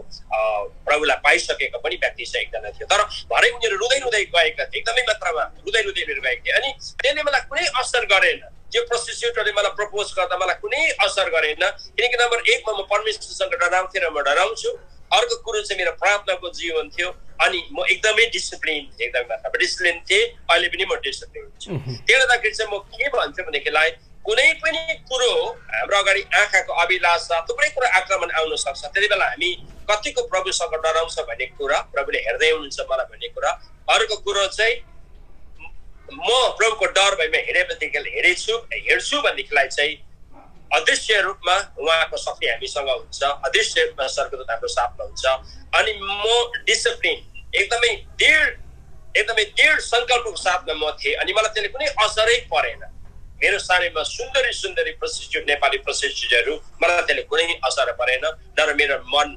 प्रभुलाई पाइसकेको पनि व्यक्ति चाहिँ एकजना थियो। तर भरे उनीहरू रुँदै रुँदै गएका थिए, एकदमै मात्रामा रुँदै रुँदै लिएर गएका थिए। अनि त्यसले मलाई कुनै असर गरेन, त्यो प्रोस्टिट्युटले मलाई प्रपोज गर्दा मलाई कुनै असर गरेन, किनकि नम्बर 1 म परमेश्वरसँग डराउँथेँ र म डराउँछु। अर्को कुरो चाहिँ मेरो प्रार्थनाको जीवन थियो, अनि म एकदमै डिसिप्लिन थिएँ, एकदमै मात्रामा डिसिप्लिन थिएँ। अहिले पनि म डिसिप्लिन छु। त्यसले गर्दाखेरि चाहिँ म के भन्छु भनेदेखिलाई कुनै पनि कुरो हाम्रो अगाडि आँखाको अभिलाषा थुप्रै कुरा आक्रमण आउन सक्छ। त्यति बेला हामी कतिको प्रभुसँग डराउँछ भन्ने कुरा, प्रभुले हेर्दै हुनुहुन्छ मलाई भन्ने कुरा। अर्को कुरो चाहिँ म प्रभुको डर भएमा हेर्छु भनेदेखिलाई चाहिँ अदृश्य रूपमा उहाँको शक्ति हामीसँग हुन्छ, अदृश्य रूपमा स्वर्गदूत हाम्रो साथमा हुन्छ। अनि म डिसिप्लिन एकदमै दृढ संकल्पको साथमा म थिएँ, अनि मलाई त्यसले कुनै असरै परेन। मेरो सानैमा सुन्दरी प्रोस्टिट्युट नेपाली प्रोस्टिट्युटहरू मलाई त्यसले कुनै असर परेन, न र मेरो मन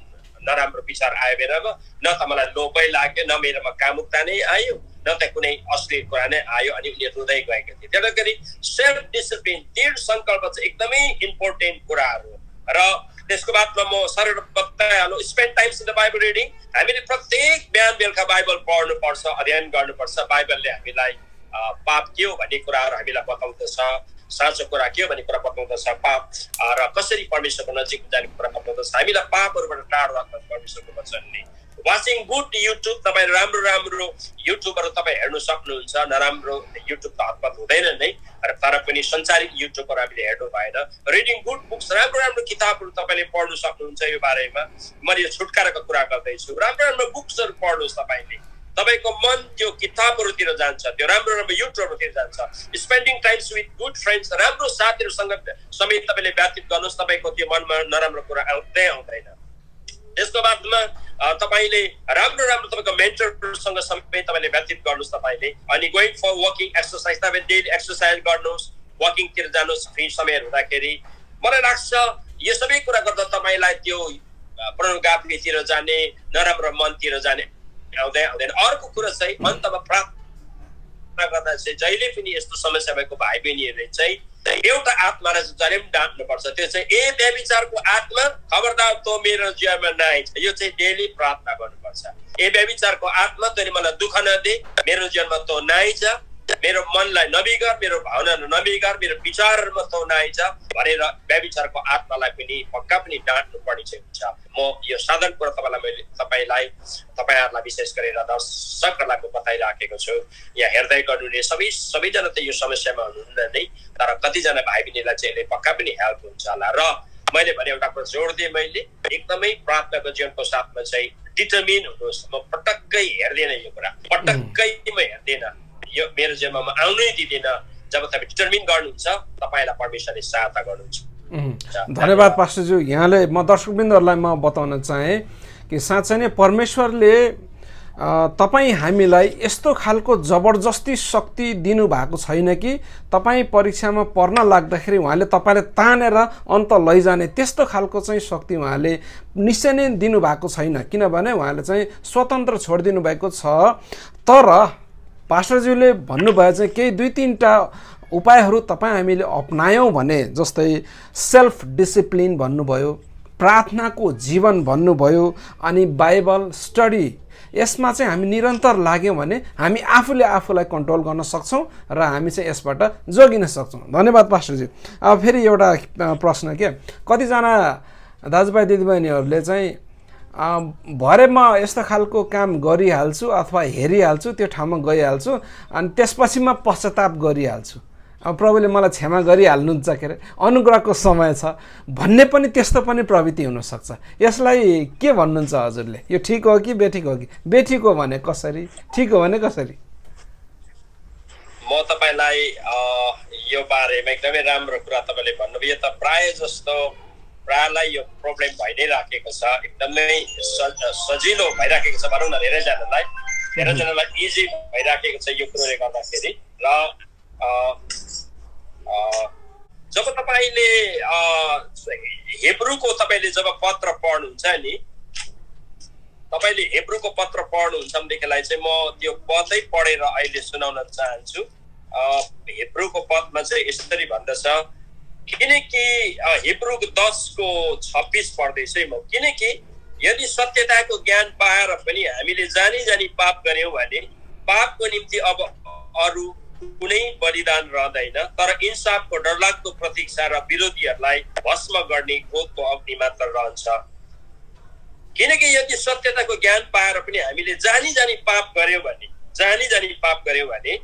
नराम्रो विचार आयो मेरोमा, न त मलाई लोभै लाग्यो, न मेरोमा कामुकता नै आयो, न त कुनै अश्लील कुरा नै आयो। अनि उनीहरू रुँदै गएका थिए। त्यसले गरी सेल्फ डिसिप्लिन, दृढ संकल्प चाहिँ एकदमै इम्पोर्टेन्ट कुराहरू। र त्यसको बादमा म सरल बताइहाल्नु, spend times in the Bible reading. हामीले प्रत्येक बिहान बेलुका बाइबल पढ्नुपर्छ, अध्ययन गर्नुपर्छ। बाइबलले हामीलाई पाप के हो भन्ने कुराहरू हामीलाई बताउँदछ, साँचो कुरा के हो भन्ने कुरा बताउँदछ, पाप र कसरी परमेश्वरको नजिक जाने कुरा बताउँदछ, हामीलाई पापहरूबाट टाढो राख्छ परमेश्वरको वचनले। वाचिङ गुड युट्युब, तपाईँ राम्रो युट्युबहरू तपाईँ हेर्नु सक्नुहुन्छ। नराम्रो युट्युब त हतपत हुँदैन नै, तर पनि संसारिक युट्युबहरू हामीले हेर्नु भएन। रिडिङ गुड बुक्स, राम्रो किताबहरू तपाईँले पढ्नु सक्नुहुन्छ। यो बारेमा मैले यो छुटकाराको कुरा गर्दैछु। राम्रो बुक्सहरू पढ्नुहोस्। तपाईँको मन त्यो किताबहरूतिर जान्छ, त्यो राम्रो युट्युबहरूतिर जान्छ। Spending times with good friends, राम्रो साथीहरूसँग समय तपाईँले व्यतीत गर्नुहोस्। तपाईँको त्यो मनमा नराम्रो कुरा आउँदैन। त्यसको बादमा तपाईँले राम्रो तपाईँको मेन्टरसँग समय तपाईँले व्यतीत गर्नुहोस् तपाईँले। अनि गोइङ फर वकिङ एक्सर्साइज, तपाईँ डेली एक्सर्साइज गर्नुहोस्, वकिङतिर जानुहोस् फ्री समयहरू हुँदाखेरि। मलाई लाग्छ यो सबै कुरा गर्दा तपाईँलाई त्यो pornographyतिर जाने, नराम्रो मनतिर जाने आउँदैन। अर्को कुरा चाहिँ अन्तमा प्रार्थना गर्दा चाहिँ जहिले पनि यस्तो समस्या भएको भाइ बहिनीहरूले चाहिँ एउटा आत्मालाई जहिले पनि डाँट्नुपर्छ। त्यो चाहिँ व्यभिचारको आत्मा खबरदार तँ मेरो जीवनमा नआइछ। यो चाहिँ डेली प्रार्थना गर्नुपर्छ। व्यभिचारको आत्मा तैँले मलाई दुःख नदे, मेरो जीवनमा तँ नआइछ, मेरो मनलाई नबिगार, मेरो भावनालाई नबिगार, मेरो विचारहरूमा तँ नआइछ भनेर व्यभिचारको आत्मालाई पनि पक्का पनि डाँट्नु पर्ने चाहिँ हुन्छ। म यो साधारण कुरा तपाईँहरूलाई विशेष गरेर दर्शकहरूलाई म बताइराखेको छु। यहाँ हेर्दै गर्नुहुने सबैजना त यो समस्यामा हुनुहुन्न नै, तर कतिजना भाइ बहिनीलाई चाहिँ यसले पक्का पनि हेल्प हुन्छ होला। र मैले भने एउटा कुरा जोड दिएँ, मैले एकदमै प्रार्थनाको जीवनको साथमा चाहिँ डिटर्मिन हुनुहोस्। म पटक्कै हेर्दैन, यो कुरा पटक्कै म हेर्दैन, यो मेरो जीवनमा आउनै दिँदैन। जब तपाईँ डिटर्मिन गर्नुहुन्छ तपाईँलाई परमेश्वरले सहायता गर्नुहुन्छ। धन्यवाद पास्टरज्यू। यहाँले म दर्शकवृन्दहरूलाई म बताउन चाहेँ कि साँच्चै नै परमेश्वरले तपाईँ हामीलाई यस्तो खालको जबरजस्ती शक्ति दिनुभएको छैन कि तपाईँ परीक्षामा पढ्न लाग्दाखेरि उहाँले तपाईँलाई तानेर अन्त लैजाने त्यस्तो खालको चाहिँ शक्ति उहाँले निश्चय नै दिनुभएको छैन। किनभने उहाँले चाहिँ स्वतन्त्र छोडिदिनु भएको छ। तर पास्टरज्यूले भन्नुभयो चाहिँ केही 2-3टा उपायहरू तपाईँ हामीले अपनायौँ भने, जस्तै सेल्फ डिसिप्लिन भन्नुभयो, प्रार्थनाको जीवन भन्नुभयो, अनि बाइबल स्टडी, यसमा चाहिँ हामी निरन्तर लाग्यौँ भने हामी आफूले आफूलाई कन्ट्रोल गर्न सक्छौँ र हामी चाहिँ यसबाट जोगिन सक्छौँ। धन्यवाद पास्टरजी। अब फेरि एउटा प्रश्न के, कतिजना दाजुभाइ दिदीबहिनीहरूले चाहिँ भरे म यस्तो खालको काम गरिहाल्छु अथवा हेरिहाल्छु, त्यो ठाउँमा गइहाल्छु, अनि त्यसपछि म पश्चाताप गरिहाल्छु, अब प्रभुले मलाई क्षमा गरिहाल्नुहुन्छ, के अरे अनुग्रहको समय छ भन्ने पनि त्यस्तो पनि प्रवृत्ति हुनसक्छ। यसलाई के भन्नुहुन्छ हजुरले? यो ठिक हो कि बेठिक हो? कि बेठिक हो भने कसरी, ठिक हो भने कसरी? म तपाईँलाई यो बारेमा एकदमै राम्रो कुरा तपाईँले भन्नुभयो। यो त प्रायलाई यो प्रब्लम भइ नै राखेको छ, एकदमै सजिलो भइराखेको छ भनौँ न। धेरैजनालाई इजी भइराखेको छ यो कुरोले गर्दाखेरि। र जब तपाईँले हेब्रूको जब पत्र पढ्नुहुन्छ नि, तपाईँले हेब्रूको पत्र पढ्नुहुन्छ भनेदेखिलाई चाहिँ म त्यो पदै पढेर अहिले सुनाउन चाहन्छु। हेब्रूको पदमा चाहिँ यसरी भन्दछ, किनकि हिब्रू 10:26 पढ्दैछु म। किनकि यदि सत्यताको ज्ञान पाएर पनि हामीले जानी जानी पाप गर्यौँ भने पापको निम्ति अब अरू कुनै बलिदान रहँदैन, तर इन्साफको डरलाग्दो प्रतीक्षा र विरोधीहरूलाई भस्म गर्ने क्रोधको अग्नि मात्र रहन्छ। किनकि यदि सत्यताको ज्ञान पाएर पनि हामीले जानी जानी पाप गर्यौँ भने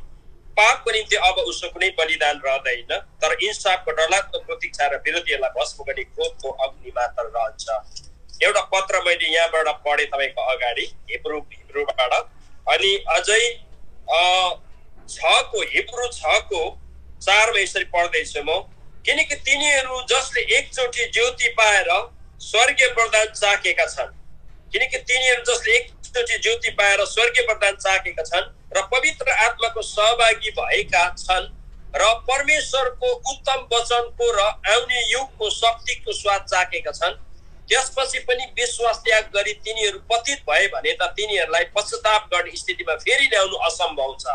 पापको निम्ति अब उसको कुनै बलिदान रहँदैन, तर इन्साफको डरलाग्दो प्रतीक्षा र विरोधीहरूलाई भस्म गर्ने क्रोधको अग्नि मात्र रहन्छ। एउटा पत्र मैले यहाँबाट पढेँ तपाईँको अगाडि हिब्रूबाट, अनि अझै हिब्रू 6:4 यसरी पढ्दैछु म। किनकि तिनीहरू जसले एकचोटि ज्योति पाएर स्वर्गीय वरदान चाखेका छन्, र पवित्र आत्माको सहभागी भएका छन् र परमेश्वरको उत्तम वचनको र आउने युगको शक्तिको स्वाद चाखेका छन्, त्यसपछि पनि विश्वास त्याग गरी तिनीहरू पतित भए भने त तिनीहरूलाई पश्चाताप गर्ने स्थितिमा फेरि ल्याउनु असम्भव छ।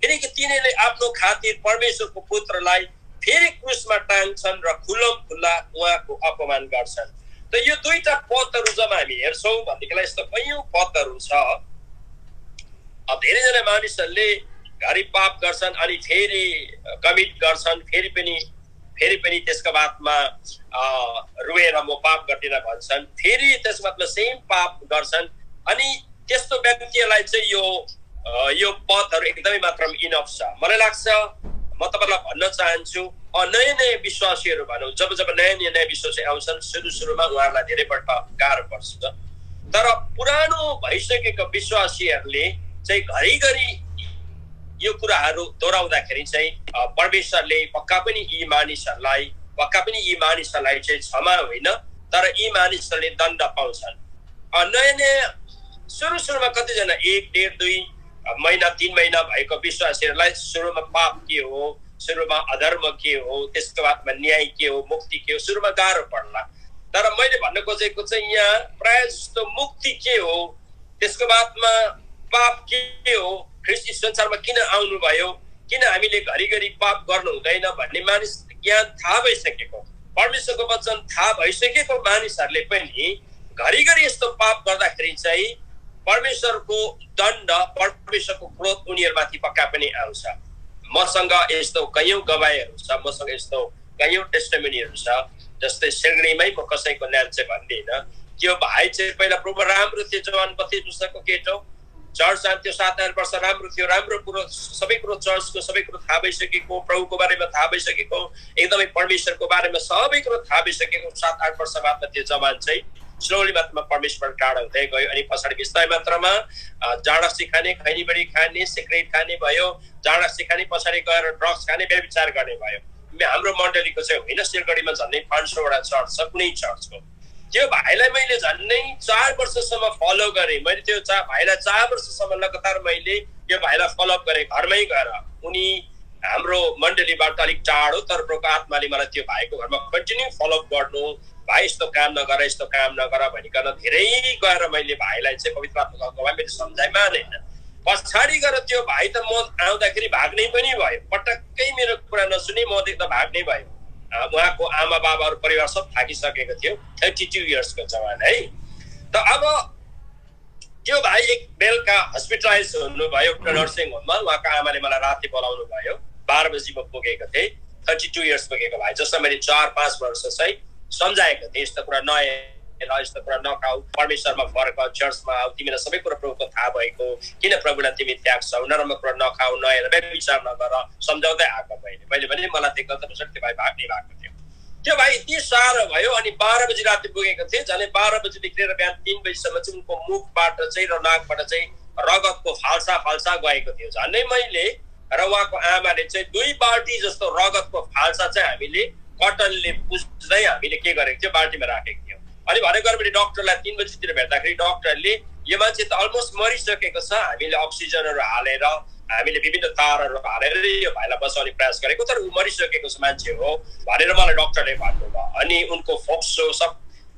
किनकि तिनीहरूले आफ्नो खातिर परमेश्वरको पुत्रलाई फेरि क्रुसमा टाङ्छन् र खुल्ला उहाँको अपमान गर्छन्। त यो दुईटा पदहरू जब हामी हेर्छौँ भनेदेखिलाई यस्तो कैयौँ पदहरू छ। अब धेरैजना मानिसहरूले घरि पाप गर्छन् अनि फेरि कमिट गर्छन्, फेरि पनि त्यसको बादमा रुएर म पाप गर्दिनँ भन्छन्, फेरि त्यसको बादमा सेम पाप गर्छन्। अनि त्यस्तो व्यक्तिहरूलाई चाहिँ यो पदहरू एकदमै मात्रामा इनफ छ। मलाई लाग्छ, म तपाईँलाई भन्न चाहन्छु, नयाँ विश्वासीहरू भनौँ, जब नयाँ विश्वासी आउँछन् सुरुमा उहाँहरूलाई धेरैपल्ट गाह्रो पर्छ, तर पुरानो भइसकेको विश्वासीहरूले चाहिँ घरिघरि यो कुराहरू दोहोऱ्याउँदाखेरि चाहिँ परमेश्वरले पक्का पनि यी मानिसहरूलाई चाहिँ क्षमा होइन, तर यी मानिसहरूले दण्ड पाउँछन्। नयाँ सुरुमा कतिजना 1, 1.5, 2 महिना 3 महिना भएको विश्वासीहरूलाई सुरुमा पाप के हो, सुरुमा अधर्म के हो, त्यसको बादमा न्याय के हो, मुक्ति के हो, सुरुमा गाह्रो पर्ला। तर मैले भन्न खोजेको चाहिँ यहाँ प्रायः जस्तो मुक्ति के हो, त्यसको बादमा पाप के हो, ख्रिस्ट संसारमा किन आउनुभयो, किन हामीले घरिघरि पाप गर्नु हुँदैन भन्ने मानिस ज्ञान थाहा भइसकेको, परमेश्वरको वचन थाहा भइसकेको मानिसहरूले पनि घरिघरि यस्तो पाप गर्दाखेरि चाहिँ परमेश्वरको दण्ड, परमेश्वरको क्रोध उनीहरूमाथि पक्का पनि आउँछ। मसँग यस्तो कैयौँ गवाईहरू छ, मसँग यस्तो कैयौँ टेस्टिमोनीहरू छ। जस्तै सिलगढीमै म कसैको नाम चाहिँ भन्दिनँ, त्यो भाइ चाहिँ पहिला प्रभु राम्रो थियो, जवान 32 वर्षको केटो, चर्च जान्थ्यो, 7-8 वर्ष राम्रो थियो, राम्रो कुरो सबै कुरो चर्चको सबै कुरो थाहा भइसकेको, प्रभुको बारेमा थाहा भइसकेको, एकदमै परमेश्वरको बारेमा सबै कुरो थाहा भइसकेको 7-8 वर्ष बादमा त्यो जवान चाहिँ स्लोली मात्रामा परमेश्वर टाढा हुँदै गयो। अनि पछाडि बिस्तारै मात्रामा जाँडसी खाने, खैनीबडी खाने, सिगरेट खाने भयो, जाँडसी खाने, पछाडि गएर ड्रग्स खाने, व्यभिचार गर्ने भयो। हाम्रो मण्डलीको चाहिँ होइन, सिलगढीमा झन्डै 500वटा चर्च छ कुनै चर्चको। त्यो भाइलाई मैले झन्डै 4 वर्षसम्म फलो गरेँ। मैले त्यो भाइलाई 4 वर्षसम्म लगातार मैले त्यो भाइलाई फलोअप गरेँ घरमै गएर। उनी हाम्रो मण्डलीबाट अलिक टाढो, तर प्रभुको आत्माले मलाई त्यो भाइको घरमा कन्टिन्यू फलोअप गर्नु, भाइ यस्तो काम नगर भनिकन धेरै गएर मैले भाइलाई चाहिँ पवित्र आत्माको अगुवाई मैले सम्झाइ मानेन। पछाडि गएर त्यो भाइ त म आउँदाखेरि भाग्नै पनि भयो, पटक्कै मेरो कुरा नसुनि म देख्दा भाग्नै भयो। उहाँको आमा बाबाहरू परिवार सब थाकिसकेको थियो, 32 इयर्सको जवान है। त अब त्यो भाइ एक बेलुका हस्पिटलाइज हुनुभयो एउटा नर्सिङ होममा। उहाँको आमाले मलाई राति बोलाउनु भयो, 12 बजी म पुगेको थिएँ। 32 इयर्स पुगेको भाइ, जसलाई मैले 4-5 वर्ष चाहिँ सम्झाएको थिएँ, यस्तो कुरा नहेर, यस्तो कुरा नखाऊ, परमेश्वरमा फर्क, चर्चमा आऊ, तिमीलाई सबै कुरा प्रभुको थाहा भएको, किन प्रभुलाई तिमी त्याग्छौ, नराम्रो कुरा नखाऊ, नहेर, व्यभिचार नगर, सम्झाउँदै आएको मैले भने मलाई त्यो गलत त्यो भाइ भाग्ने भएको थियो। त्यो भाइ यति साह्रो भयो। अनि 12 बजी राति पुगेको थिएँ, झन् 12 बजीदेखि लिएर बिहान 3 बजीसम्म चाहिँ उनको मुखबाट चाहिँ र नाकबाट चाहिँ रगतको फाल्सा गएको थियो झन्डै। मैले र उहाँको आमाले चाहिँ 2 बाल्टी जस्तो रगतको फाल्सा चाहिँ हामीले कटनले पुस्दै हामीले के गरेको थियो, बाल्टीमा राखेको थियो। अनि भनेको मैले डक्टरलाई 3 बजीतिर भेट्दाखेरि डक्टरले यो मान्छे त अलमोस्ट मरिसकेको छ, हामीले अक्सिजनहरू हालेर, हामीले विभिन्न तारहरू हालेर यो भाइलाई बचाउने प्रयास गरेको, तर ऊ मरिसकेको छ मान्छे हो भनेर मलाई डक्टरले भन्नुभयो। अनि उनको फोक्सो सब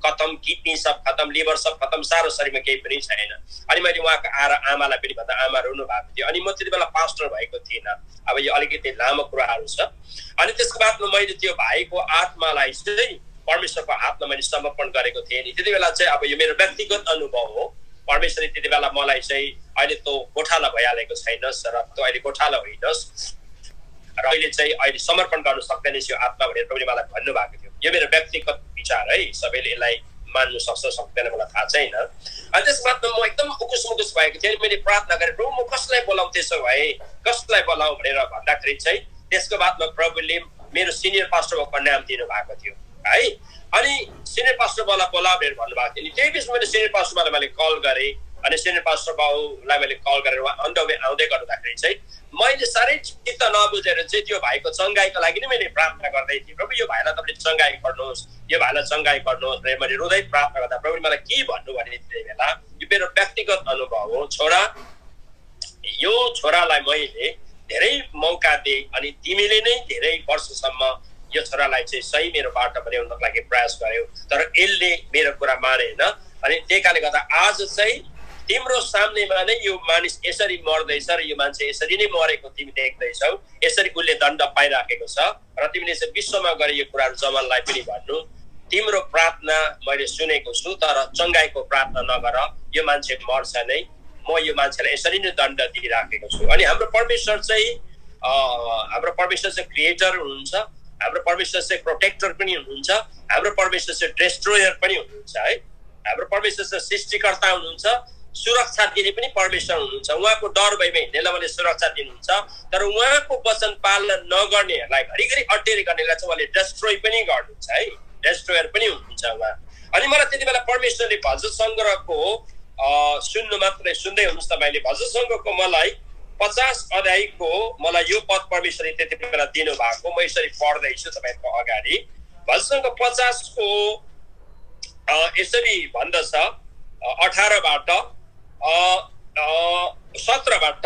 खतम, किडनी सब खतम, लिभर सब खतम, सारो शरीरमा केही पनि छैन। अनि मैले उहाँको आमालाई पनि भन्दा आमा रुनु भएको थियो। अनि म त्यति बेला पास्टर भएको थिइनँ। अब यो अलिकति लामो कुराहरू छ। अनि त्यसको बादमा मैले त्यो भाइको आत्मालाई चाहिँ परमेश्वरको हातमा मैले समर्पण गरेको थिएँ नि। त्यति बेला चाहिँ अब यो मेरो व्यक्तिगत अनुभव हो। परमेश्वरले त्यति बेला मलाई चाहिँ अहिले त गोठाला भइहालेको छैनस् र त अहिले गोठाला होइनस् र अहिले समर्पण गर्न सक्दैनस् यो आत्मा भनेर प्रभुले मलाई भन्नुभएको थियो। यो मेरो व्यक्तिगत विचार है, सबैले यसलाई मान्नु सक्छ सक्दैन मलाई थाहा छैन। अनि त्यस बादमा म एकदम उकुस मुकुस भएको थिएँ। मैले प्रार्थना गरेँ, प्रभु म कसलाई बोलाउँ त्यसो भए, कसलाई बोलाउँ भनेर भन्दाखेरि चाहिँ त्यसको बादमा प्रभुले मेरो सिनियर पास्टरको नाम दिनुभएको थियो है। अनि सिनियर पास्टर बाबुलाई बोला भनेर भन्नुभएको थियो। अनि त्यही बिचमा मैले सिनियर पास्टर बाबुलाई मैले कल गरेँ। अनि सिनियर पास्टर बाबुलाई मैले कल गरेर उहाँ अन्डवे आउँदै गर्दाखेरि चाहिँ मैले साह्रै चित्त नबुझेर चाहिँ त्यो भाइको चङ्गाइको लागि नै मैले प्रार्थना गर्दै थिएँ। प्रभु यो भाइलाई तपाईँले चङ्गाइ गर्नुहोस्, यो भाइलाई चङ्गाइ गर्नुहोस् भनेर मैले रुँदै प्रार्थना गर्दा प्रभुले मलाई के भन्नु भने त्यति बेला यो मेरो व्यक्तिगत अनुभव हो। छोरा, यो छोरालाई मैले धेरै मौका दिएँ अनि तिमीले नै धेरै वर्षसम्म यो छोरालाई चाहिँ सही मेरो बाटो बनाउनको लागि प्रयास गर्यो, तर यसले मेरो कुरा मानेन। अनि त्यही कारणले गर्दा आज चाहिँ तिम्रो सामनेमा नै यो मानिस यसरी मर्दैछ र यो मान्छे यसरी नै मरेको तिमी देख्दैछौ, यसरी उसले दण्ड पाइराखेको छ र तिमीले चाहिँ विश्वमा गरे यो कुराहरू जमनलाई पनि भन्नु। तिम्रो प्रार्थना मैले सुनेको छु, तर चङ्गाइको प्रार्थना नगर, यो मान्छे मर्छ नै, म यो मान्छेलाई यसरी नै दण्ड दिइराखेको छु। अनि हाम्रो परमेश्वर चाहिँ क्रिएटर हुनुहुन्छ, हाम्रो परमेश्वर चाहिँ प्रोटेक्टर पनि हुनुहुन्छ, हाम्रो परमेश्वर चाहिँ डेस्ट्रोयर पनि हुनुहुन्छ है। हाम्रो परमेश्वर चाहिँ सृष्टिकर्ता हुनुहुन्छ, सुरक्षा दिने पनि परमेश्वर हुनुहुन्छ। उहाँको डर भएमा हिँड्नेलाई उहाँले सुरक्षा दिनुहुन्छ, तर उहाँको वचन पालन नगर्नेहरूलाई घरिघरि अटेर गर्नेलाई चाहिँ उहाँले डेस्ट्रोय पनि गर्नुहुन्छ है, डेस्ट्रोयर पनि हुनुहुन्छ उहाँ। अनि मलाई त्यति बेला परमेश्वरले भजन सङ्ग्रहको सुन्नु मात्रै सुन्दै हुनुहोस् तपाईँले, भजन सङ्ग्रहको मलाई 50 अध्यायको मलाई यो पद परमेश्वरले त्यति बेला दिनुभएको, म यसरी पढ्दैछु तपाईँको अगाडि। भजन सङ्ग्रह 50 को यसरी भन्दछ 18बाट 17बाट,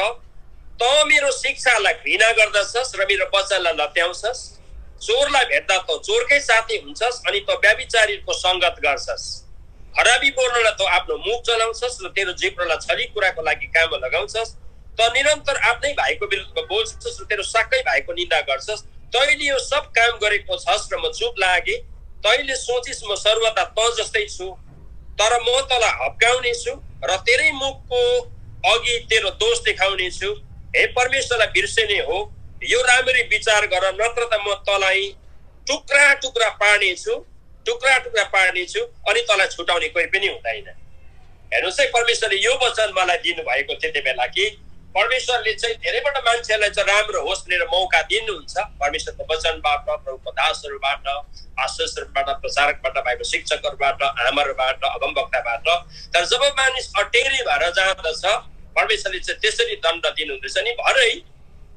त मेरो शिक्षालाई घृणा गर्दछस् र मेरो वचनलाई लत्याउँछस्, चोरलाई भेट्दा त चोरकै साथी हुन्छस् अनि त व्यभिचारीको सङ्गत गर्छस्, खराबी बोल्नलाई त आफ्नो मुख चलाउँछस् र तेरो जिब्रोलाई छली कुराको लागि काम लगाउँछस्, त निरन्तर आफ्नै भाइको विरुद्धमा बोल्छस् र तेरो साक्कै भाइको निन्दा गर्छस्। तैँले यो सब काम गरेको छस् र म चुप लागे, तैँले सोचिस् म सर्वदा त जस्तै छु, तर म तँलाई हप्काउने छु र तेरै मुखको अघि तेरो दोष देखाउने छु। हे परमेश्वरलाई बिर्सने हो, यो राम्ररी विचार गर, नत्र त म तँलाई टुक्रा टुक्रा पार्नेछु अनि तँलाई छुटाउने कोही पनि हुँदैन। हेर्नुहोस् है, परमेश्वरले यो वचन मलाई दिनुभएको त्यति बेला कि परमेश्वरले चाहिँ धेरैबाट मान्छेलाई चाहिँ राम्रो होस् भनेर मौका दिनुहुन्छ, परमेश्वरको वचनबाट, प्रभुको दासहरूबाट, पास्टरबाट, प्रचारकबाट, बाइबल शिक्षकहरूबाट, आमाहरूबाट, अगमवक्ताबाट। तर जब मानिस अटेरी भएर जाँदछ परमेश्वरले चाहिँ त्यसरी दण्ड दिनुहुँदैछ नि। भरै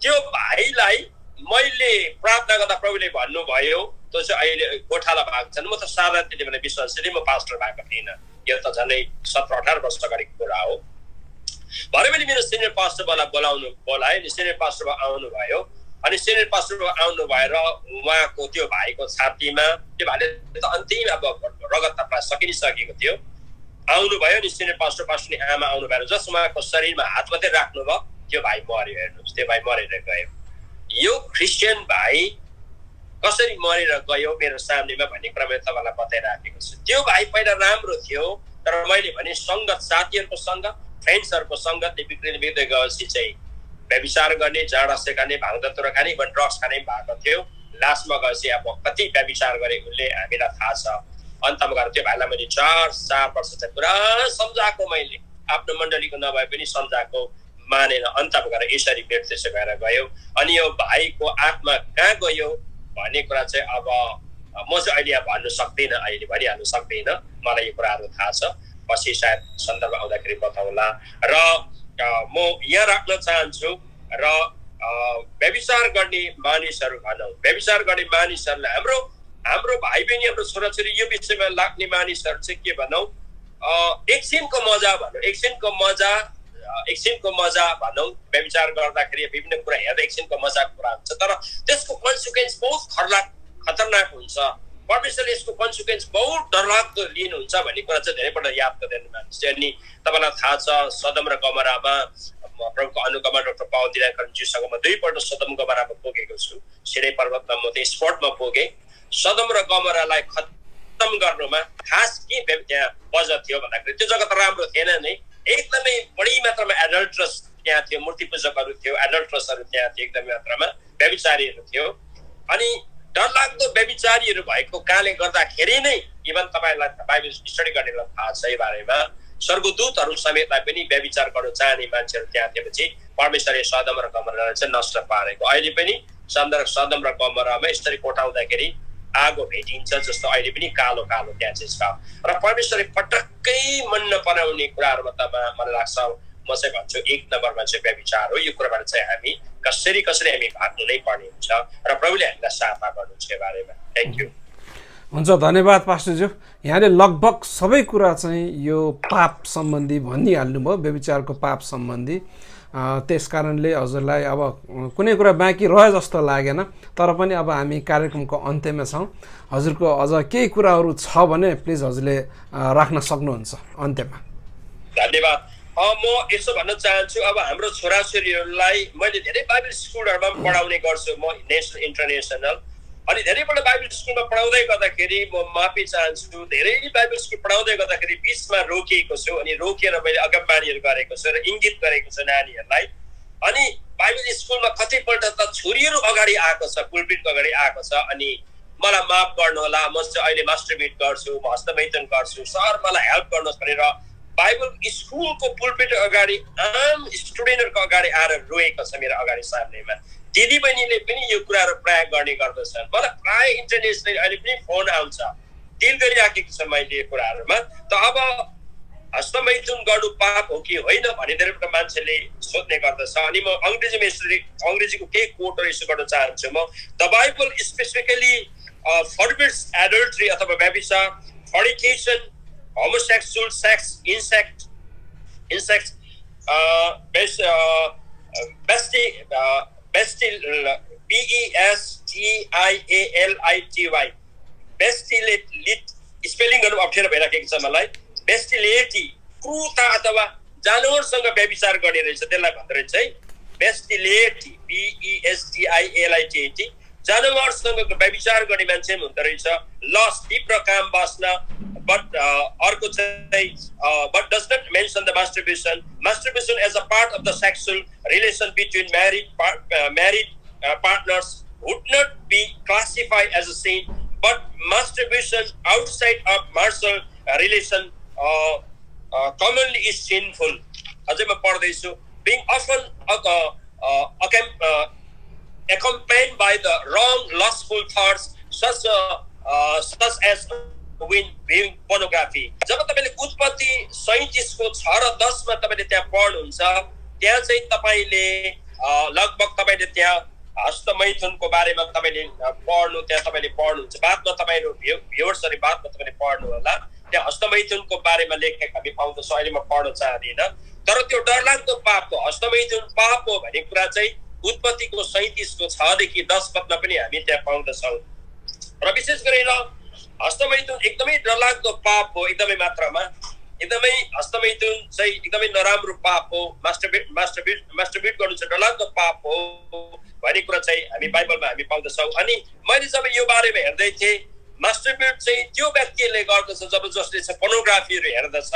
त्यो भाइलाई मैले प्रार्थना गर्दा प्रभुले भन्नुभयो त्यो चाहिँ अहिले गोठाला भएको छन्। म त साधारण त्यति बेला विश्वासले म पास्टर भएको थिइनँ, यो त झन्डै 17-18 वर्ष अगाडिको कुरा हो। भरे मैले मेरो सिनियर पास्टरलाई बोलाएँ अनि सिनियर पास्टर आउनु भयो। अनि सिनियर पास्टर आउनु भएर उहाँको त्यो भाइको छातीमा, त्यो भाइले त अन्तिम अब रगत प्राय सकिसकेको थियो, आउनुभयो। अनि सिनियर पास्टरले आमा आउनु भएर जस उहाँको शरीरमा हात मात्रै राख्नुभयो, त्यो भाइ मर्यो। हेर्नुहोस्, त्यो भाइ मरेर गयो। यो क्रिस्चियन भाइ कसरी मरेर गयो मेरो सामनेमा भन्ने कुरा मैले तपाईँलाई बताइराखेको छु। त्यो भाइ पहिला राम्रो थियो, तर मैले भने सङ्गत, साथीहरूको सङ्गत, फ्रेन्ड्सहरूको सङ्गतले बिग्रिँदै गएपछि चाहिँ व्यभिचार गर्ने, जाँडा सेकाने, भाङधतुरा खाने, ड्रग्स खाने भएको थियो। लास्टमा गएपछि अब कति व्यभिचार गरे उसले हामीलाई थाहा छ। अन्तमा गएर त्यो भाइलाई मैले 4 वर्ष चाहिँ पुरा सम्झाएको, मैले आफ्नो मण्डलीको नभए पनि सम्झाएको, मानेन। अन्तमा गएर यसरी भेट त्यसो भएर गयो। अनि यो भाइको आत्मा कहाँ गयो भन्ने कुरा चाहिँ अब म चाहिँ अहिले भन्नु सक्दिनँ, अहिले भनिहाल्नु सक्दिनँ, मलाई यो कुराहरू थाहा छ। पछि सायद सन्दर्भ आउँदाखेरि बताउला। र म यहाँ राख्न चाहन्छु र व्यभिचार गर्ने मानिसहरू भनौँ, व्यभिचार गर्ने मानिसहरूलाई हाम्रो भाइ बहिनी, हाम्रो छोराछोरी यो विषयमा लाग्ने मानिसहरू चाहिँ के भनौँ, एकछिनको मजा भनौँ। व्यभिचार गर्दाखेरि विभिन्न कुरा हेर्दा एकछिनको मजाको कुरा हुन्छ, तर त्यसको कन्सिक्वेन्स बहुत खतरनाक हुन्छ। परमेश्वरले यसको कन्सिक्वेन्स बहुत डरलाग्दो लिनुहुन्छ भन्ने कुरा चाहिँ धेरैपल्ट याद गर्दैन मानिसले। अनि तपाईँलाई थाहा छ सदम र गमरामा प्रभुको अनुगमन डाक्टर पावल दिनाकरज्यूसँग म 2 पल्ट सदम गमरामा पुगेको छु। सिनै पर्वतमा म त्यही स्पटमा पुगेँ। सदम र गमरालाई खत्तम गर्नुमा खास के त्यहाँ वजह थियो भन्दाखेरि त्यो जग्गा त राम्रो थिएन नै, एकदमै बढी मात्रामा एडल्ट्रस त्यहाँ थियो, मूर्ति पूजकहरू थियो, एडल्ट्रसहरू त्यहाँ थियो, एकदमै मात्रामा व्यभिचारीहरू थियो। अनि डरलाग्दो व्यभिचारीहरू भएको कारणले गर्दाखेरि नै इभन तपाईँलाई बाइबल स्टडी गर्नेलाई थाहा छ यो बारेमा स्वर्गदूतहरू समेतलाई पनि व्यभिचार गर्न चाहने मान्छेहरू त्यहाँ थिएपछि परमेश्वरले सदम र गमरालाई चाहिँ नष्ट पारेको। अहिले पनि सदम र गमरामा यसरी कोटाउँदाखेरि आगो भेटिन्छ जस्तो अहिले पनि कालो कालो त्यहाँ चाहिँ छ। र परमेश्वरले पटक्कै मन नपराउने कुराहरूमा त मलाई लाग्छ म चाहिँ भन्छु 1 नम्बरमा चाहिँ व्यभिचार हो। यो कुराबाट चाहिँ हामी कसरी हामी भाग्नु नै पर्ने हुन्छ र प्रभुले हामीलाई सहायता गर्नुहुन्छ यो बारेमा। Thank you. हुन्छ, धन्यवाद पास्टरज्यू। यहाँले लगभग सबै कुरा चाहिँ यो पाप सम्बन्धी भनिहाल्नुभयो, व्यभिचारको पाप सम्बन्धी। त्यस कारणले हजुरलाई अब कुनै कुरा बाँकी रह्यो जस्तो लागेन, तर पनि अब हामी कार्यक्रमको अन्त्यमा छौँ। हजुरको अझ केही कुराहरू छ भने प्लिज हजुरले राख्न सक्नुहुन्छ अन्त्यमा। धन्यवाद। म यसो भन्न चाहन्छु, अब हाम्रो छोराछोरीहरूलाई मैले धेरै बाइबल स्कुलहरूमा पनि पढाउने गर्छु, म नेसनल इन्टरनेसनल। अनि धेरैपल्ट बाइबल स्कुलमा पढाउँदै गर्दाखेरि म माफी चाहन्छु, धेरै बाइबल स्कुल पढाउँदै गर्दाखेरि बिचमा रोकिएको छु। अनि रोकिएर मैले अगमबानीहरू गरेको छु र इङ्गित गरेको छु नानीहरूलाई। अनि बाइबल स्कुलमा कतिपल्ट त छोरीहरू अगाडि आएको छ, पुलपिटको अगाडि आएको छ। अनि मलाई माफ गर्नुहोला, म चाहिँ अहिले मास्टरबिट गर्छु, म हस्तमैथुन गर्छु, सर मलाई हेल्प गर्नुहोस् भनेर बाइबल स्कुलको पुलपिट अगाडि आम स्टुडेन्टहरूको अगाडि आएर रोएको छ मेरो अगाडि सामनेमा। दिदी बहिनीले पनि यो कुराहरू प्राय गर्ने गर्दछन्। मलाई प्राय इन्टरनेसनल अहिले पनि फोन आउँछ, डिल गरिराखेको छ मैले यो कुराहरूमा। त अब हस्तमैथुन गर्नु पाप हो कि होइन भने धेरै मान्छेले सोध्ने गर्दछ। अनि म अङ्ग्रेजीको केही कोटहरू यसो गर्न चाहन्छु। म द बाइबल स्पेसिफिकली फर्बिड्स एडल्ट्री अथवा व्यभिचार, फर्निकेसन, homosexual sex, incest, bestiality, bestiality spelling गर्नु अप्ठ्यारो भइराखेको छ मलाई। बेस्टिलिटी क्रूरता अथवा जानवरसँग व्यभिचार गर्ने रहेछ, त्यसलाई भन्दो रहेछ है बेस्टिलिटी, BESTILITY। जानवरसँग व्यभिचार गर्ने मान्छे पनि हुँदो रहेछ। लस्ट तीव्र काम बस्न, but अर्को चाहिँ but does not mention the masturbation as a part of the sexual relation between married partners would not be classified as a sin, but masturbation outside of marital relation commonly is sinful. अझै म पढ्दैछु, being often accompanied by the wrong lustful thoughts such as viewing pornography. जब तपाईले उत्पत्ति 37 को 6 र 10 मा तपाईले त्यहाँ पढ्नुहुन्छ, त्यहाँ चाहिँ तपाईले लगभग तपाईले त्यहाँ हस्तमैथुनको बारेमा तपाईले पढ्नु, त्यहाँ तपाईले पढ्नुहुन्छ। बादमा तपाईहरु भ्युअर्सहरु बादमा तपाईले पढ्नु होला, त्यहाँ हस्तमैथुनको बारेमा लेखेको हामी पाउँछौँ। अहिले म पढ्न चाहदिन, तर त्यो डरलाग्दो पाप हो, हस्तमैथुन पाप हो भन्ने कुरा चाहिँ उत्पत्तिको 37 को 6 देखि 10 पदमा पनि हामी त्यहाँ पाउँदछौँ। र विशेष गरेर हस्तमैथुन एकदमै डरलाग्दो पाप हो, एकदमै मात्रामा एकदमै हस्तमैथुन चाहिँ एकदमै नराम्रो पाप हो। मास्टरबेट गर्नु चाहिँ डरलाग्दो पाप हो भन्ने कुरा चाहिँ हामी बाइबलमा हामी पाउँदछौँ। अनि मैले जब यो बारेमा हेर्दै थिएँ, मास्टरबेट चाहिँ त्यो व्यक्तिले गर्दछ जब जसले चाहिँ पोर्नोग्राफीहरू हेर्दछ।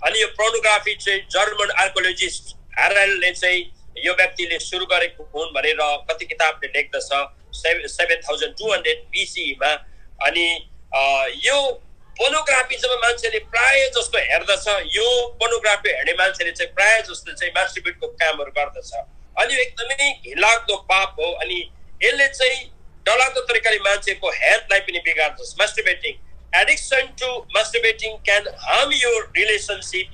अनि यो पोर्नोग्राफी चाहिँ जर्मन आर्कोलोजिस्ट ह्यारल्डले चाहिँ यो व्यक्तिले सुरु गरेको हुन् भनेर कति किताबले लेख्दछ 7200 BCE मा। अनि यो पोर्नोग्राफी जब मान्छेले प्राय जस्तो हेर्दछ, यो पोर्नोग्राफी हेर्ने मान्छेले चाहिँ प्राय जस्तो चाहिँ मास्टरबेटको कामहरू गर्दछ। अनि यो एकदमै घिनलाग्दो पाप हो। अनि यसले चाहिँ डरलाग्दो तरिकाले मान्छेको हेल्थलाई पनि बिगार्दछ। Masturbating, addiction to masturbating can harm your relationship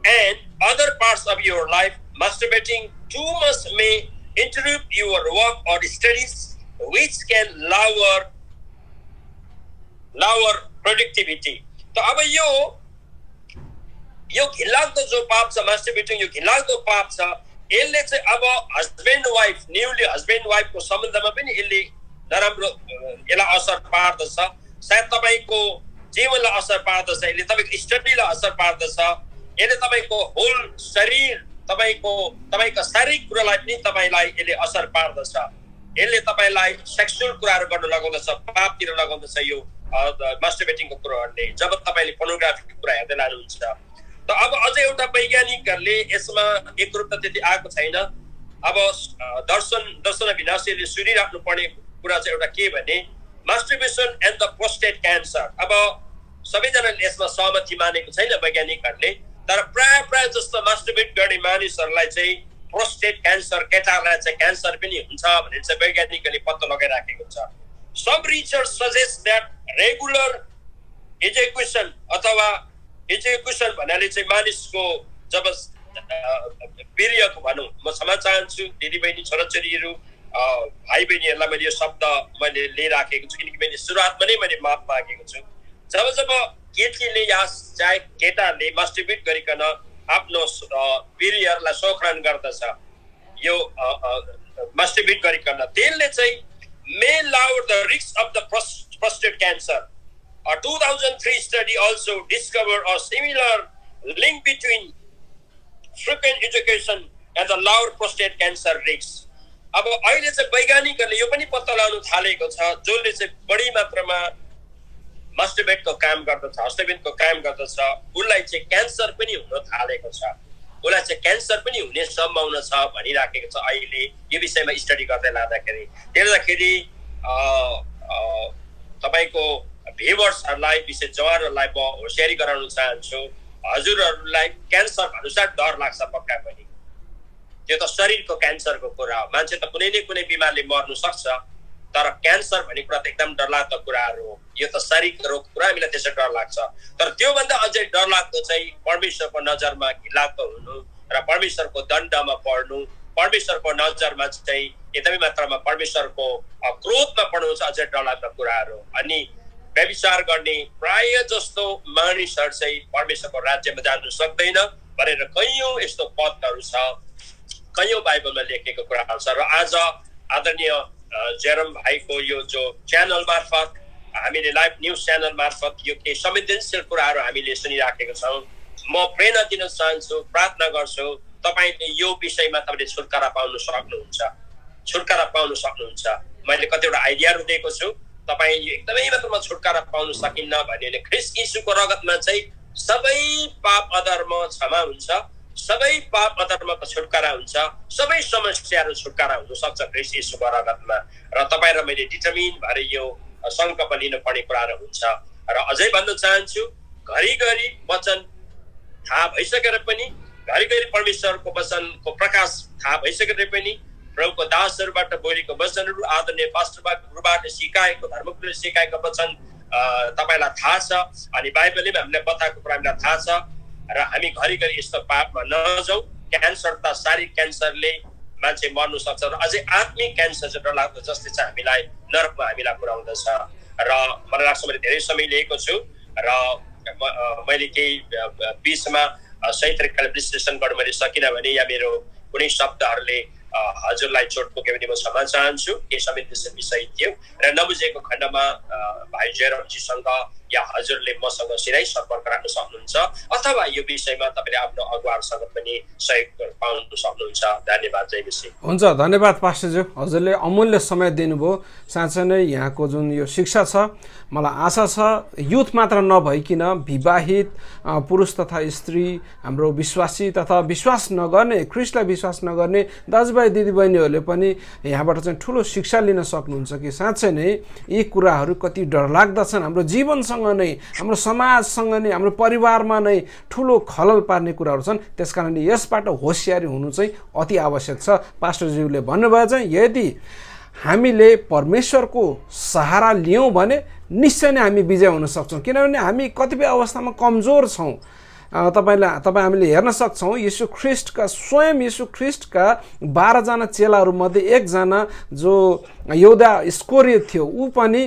and other parts of your life. Masturbating too much may interrupt your work or studies, which can lower productivity. तो अब यो घिनलाग्दो जो पाप छ, मास्टरबेटिङ यो घिनलाग्दो पाप छ, यसले चाहिँ अब हस्बेन्ड वाइफ, न्यूली हस्बेन्ड वाइफको सम्बन्धमा पनि यसले नराम्रो यसलाई असर पार्दछ। तपाईँको जीवनलाई असर पार्दछ, यसले तपाईँको स्टडीलाई असर पार्दछ, यसले तपाईँको होल शरीर तपाईँको शारीरिक कुरालाई पनि तपाईँलाई यसले असर पार्दछ। यसले तपाईँलाई सेक्सुअल कुराहरू गर्न लगाउँदछ, पापतिर लगाउँदछ। यो मास्टरबेटिङको कुराहरूले जब तपाईँले पोर्नोग्राफीको कुरा हेर्दै लानुहुन्छ। त अब अझै एउटा वैज्ञानिकहरूले यसमा एकरूपता त्यति आएको छैन। अब दर्शन विनाशीले सुनिराख्नु पर्ने कुरा चाहिँ एउटा के भने masturbation and the prostate cancer. अब सबैजनाले यसमा सहमति मानेको छैन वैज्ञानिकहरूले, तर प्राय जस्तो मास्टरबेट गर्ने मानिसहरूलाई चाहिँ प्रोस्टेट क्यान्सर, केटाहरूलाई चाहिँ क्यान्सर पनि हुन्छ भनेर चाहिँ वैज्ञानिकहरूले पत्तो लगाइराखेको छ। Some research suggest that regular ejaculation अथवा इजेक्युसन भन्नाले चाहिँ मानिसको जब वीर्यको भनौँ, म क्षमा चाहन्छु दिदीबहिनी, छोराछोरीहरू, भाइ बहिनीहरूलाई मैले यो शब्द मैले लिइराखेको छु किनकि मैले सुरुवातमा नै मैले माफ मागेको छु। जब केटीले या चाहे केटाले मास्टरबेट गरिकन आफ्नो वीर्यहरूलाई शोषण गर्दछ, यो मास्टरबेट गरिकन, त्यसले चाहिँ may lower the risk of the prostate cancer. A 2003 study also discovered a similar link between frequent ejaculation and the lower prostate cancer risk. अब अहिले चाहिँ वैज्ञानिकहरूले यो पनि पत्ता लगाउन थालेको छ, जसले चाहिँ बढी मात्रामा मास्टरबेटको काम गर्दछ, हस्तबेटको काम गर्दछ, उसलाई चाहिँ क्यान्सर पनि हुन थालेको छ, उसलाई चाहिँ क्यान्सर पनि हुने सम्भावना छ भनिराखेको छ अहिले यो विषयमा स्टडी गर्दै लाँदाखेरि। त्यसदाखेरि तपाईँको भ्युवर्सहरूलाई, विशेष जवानहरूलाई म होसियारी गराउन चाहन्छु, हजुरहरूलाई क्यान्सर भन्नुसार डर लाग्छ पक्का पनि, त्यो त शरीरको क्यान्सरको कुरा हो। मान्छे त कुनै न कुनै बिमारले मर्नु सक्छ, तर क्यान्सर भन्ने कुरा त एकदम डरलाग्दो कुराहरू हो। यो त शारीरिक रोग कुरा, हामीलाई त्यसै डर लाग्छ। तर त्योभन्दा अझै डरलाग्दो चाहिँ परमेश्वरको नजरमा घिनलाग्दो हुनु र परमेश्वरको दण्डमा पर्नु, परमेश्वरको नजरमा चाहिँ एकदमै मात्रामा परमेश्वरको क्रोधमा पर्नु चाहिँ अझै डरलाग्दो कुराहरू। अनि व्यभिचार गर्ने प्राय जस्तो मानिसहरू चाहिँ परमेश्वरको राज्यमा जानु सक्दैन भनेर कैयौँ यस्तो पदहरू छ, कैयौँ बाइबलमा लेखेको कुराहरू छ। र आज आदरणीय जेरम भाइको यो जो च्यानल मार्फत, हामीले लाइभ न्युज च्यानल मार्फत यो केही संवेदनशील कुराहरू हामीले सुनिराखेका छौँ। म प्रेरणा दिन चाहन्छु, प्रार्थना गर्छु, तपाईँले यो विषयमा तपाईँले छुटकारा पाउन सक्नुहुन्छ, छुटकारा पाउन सक्नुहुन्छ। मैले कतिवटा आइडियाहरू दिएको छु, तपाईँ एकदमै मात्रामा छुटकारा पाउन सकिन्न भने ख्रीष्ट यीशुको रगतमा चाहिँ सबै पाप अधर्म क्षमा हुन्छ, सबै पाप अधर्मको छुटकारा हुन्छ, सबै समस्याहरू छुटकारा हुन सक्छ ख्रीष्ट यीशुको रगतमा। र तपाईँ र मैले डिटर्मिन भएर यो सङ्कल्प लिनुपर्ने कुराहरू हुन्छ। र अझै भन्न चाहन्छु, घरिघरि वचन थाहा भइसकेर पनि, घरिघरि परमेश्वरको वचनको प्रकाश थाहा भइसकेर पनि, प्रभुको दासहरूबाट बोलेको वचनहरू, आदरणीय पास्टरबाट सिकाएको, धर्मगुरुले सिकाएको वचन तपाईँलाई थाहा छ, अनि बाइबलले हामीलाई बताएको कुरा हामीलाई थाहा छ। र हामी घरिघरि यस्तो पापमा नजाउँ। क्यान्सर त शारीरिक क्यान्सरले मान्छे मर्नु सक्छ, र अझै आत्मिक क्यान्सर चाहिँ डरलाग्दो जसले चाहिँ हामीलाई नरकमा हामीलाई पुर्याउँदछ। र मलाई लाग्छ मैले धेरै समय लिएको छु, र मैले केही बिचमा सही तरिकाले विश्लेषण गर्न मैले सकिनँ भने या मेरो कुनै शब्दहरूले हजुरलाई चोट पुग्यो भने म क्षमा चाहन्छु। केही संवेदनशील विषय थियो र नबुझेको खण्डमा भाइ जयरामजीसँग या हजुरले मसँग सिधै सम्पर्क राख्न सक्नुहुन्छ, अथवा यो विषयमा तपाईँले आफ्नो अगुवाहरूसँग पनि सहयोग पाउन सक्नुहुन्छ। धन्यवाद। जय मसीह। हुन्छ, धन्यवाद पास्टरज्यू, हजुरले अमूल्य समय दिनुभयो। साँच्चै नै यहाँको जुन यो शिक्षा छ, मलाई आशा छ युथ मात्र नभइकन विवाहित पुरुष तथा स्त्री, हाम्रो विश्वासी तथा विश्वास नगर्ने, ख्रीष्टलाई विश्वास नगर्ने दाजुभाइ दिदीबहिनीहरूले पनि यहाँबाट चाहिँ ठुलो शिक्षा लिन सक्नुहुन्छ कि साँच्चै नै यी कुराहरू कति डरलाग्दा छन्। हाम्रो जीवनसँग नै, हाम्रो समाजसँग नै, हाम्रो परिवारमा नै ठुलो खलल पार्ने कुराहरू छन्। त्यस कारणले यसबाट होसियारी हुनु चाहिँ अति आवश्यक छ। पास्टरज्यूले भन्नुभयो चाहिँ यदि हामीले परमेश्वरको सहारा लियौँ भने निश्चय नै हामी विजय हुन सक्छौँ, किनभने हामी कतिपय अवस्थामा कमजोर छौँ। तपाईँ हामीले हेर्न सक्छौँ यीशु ख्रीष्टका, स्वयं यीशु ख्रीष्टका 12 जना चेलाहरूमध्ये एकजना जो यहुदा इस्करियोत थियो, ऊ पनि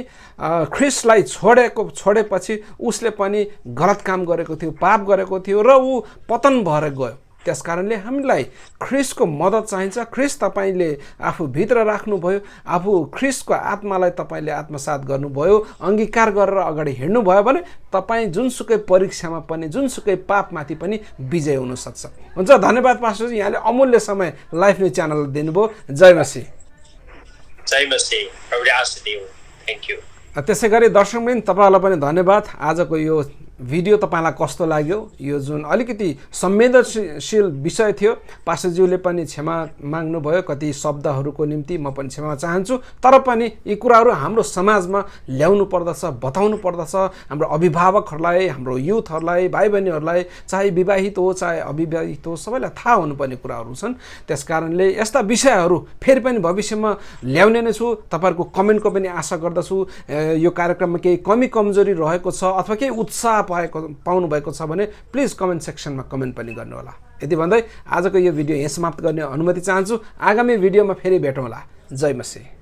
ख्रीष्टलाई छोडेपछि उसले पनि गलत काम गरेको थियो, पाप गरेको थियो, र ऊ पतन भएर गयो। त्यसकारणले हामीलाई ख्रिस्टको मद्दत चाहिन्छ। ख्रिस्ट तपाईँले आफू भित्र राख्नुभयो, आफू ख्रिस्टको आत्मालाई तपाईँले आत्मसात गर्नुभयो, अङ्गीकार गरेर अगाडि हिँड्नुभयो भने तपाईँ जुनसुकै परीक्षामा पनि जुनसुकै पापमाथि पनि विजय हुनसक्छ। हुन्छ, धन्यवाद पास्टरजी, यहाँले अमूल्य समय लाइफ न्युज च्यानल दिनुभयो। जय मसीह। जय मसीह। प्रभुले आशीष दिउँ। Thank you. त्यसै गरी दर्शकवृन्द, तपाईँहरूलाई पनि धन्यवाद। आजको यो भिडियो तपाईँलाई कस्तो लाग्यो? यो जुन अलिकति संवेदनशील विषय थियो, पास्टरज्यूले पनि क्षमा माग्नुभयो कति शब्दहरूको निम्ति, म पनि क्षमा चाहन्छु। तर पनि यी कुराहरू हाम्रो समाजमा ल्याउनु पर्दछ, बताउनु पर्दछ। हाम्रो अभिभावकहरूलाई, हाम्रो युथहरूलाई, भाइ बहिनीहरूलाई, चाहे विवाहित हो चाहे अविवाहित हो, सबैलाई थाहा हुनुपर्ने कुराहरू छन्। त्यसकारणले यस्ता विषयहरू फेरि पनि भविष्यमा ल्याउने नै छु। तपाईँहरूको कमेन्टको पनि आशा गर्दछु। यो कार्यक्रममा केही कमी कमजोरी रहेको छ अथवा केही उत्साह पाउनु भएको छ भने प्लिज कमेन्ट सेक्सनमा कमेन्ट पनि गर्नुहोला। यति भन्दै आजको यो भिडियो यहाँ समाप्त गर्ने अनुमति चाहन्छु। आगामी भिडियोमा फेरि भेटौँला। जय मसीह।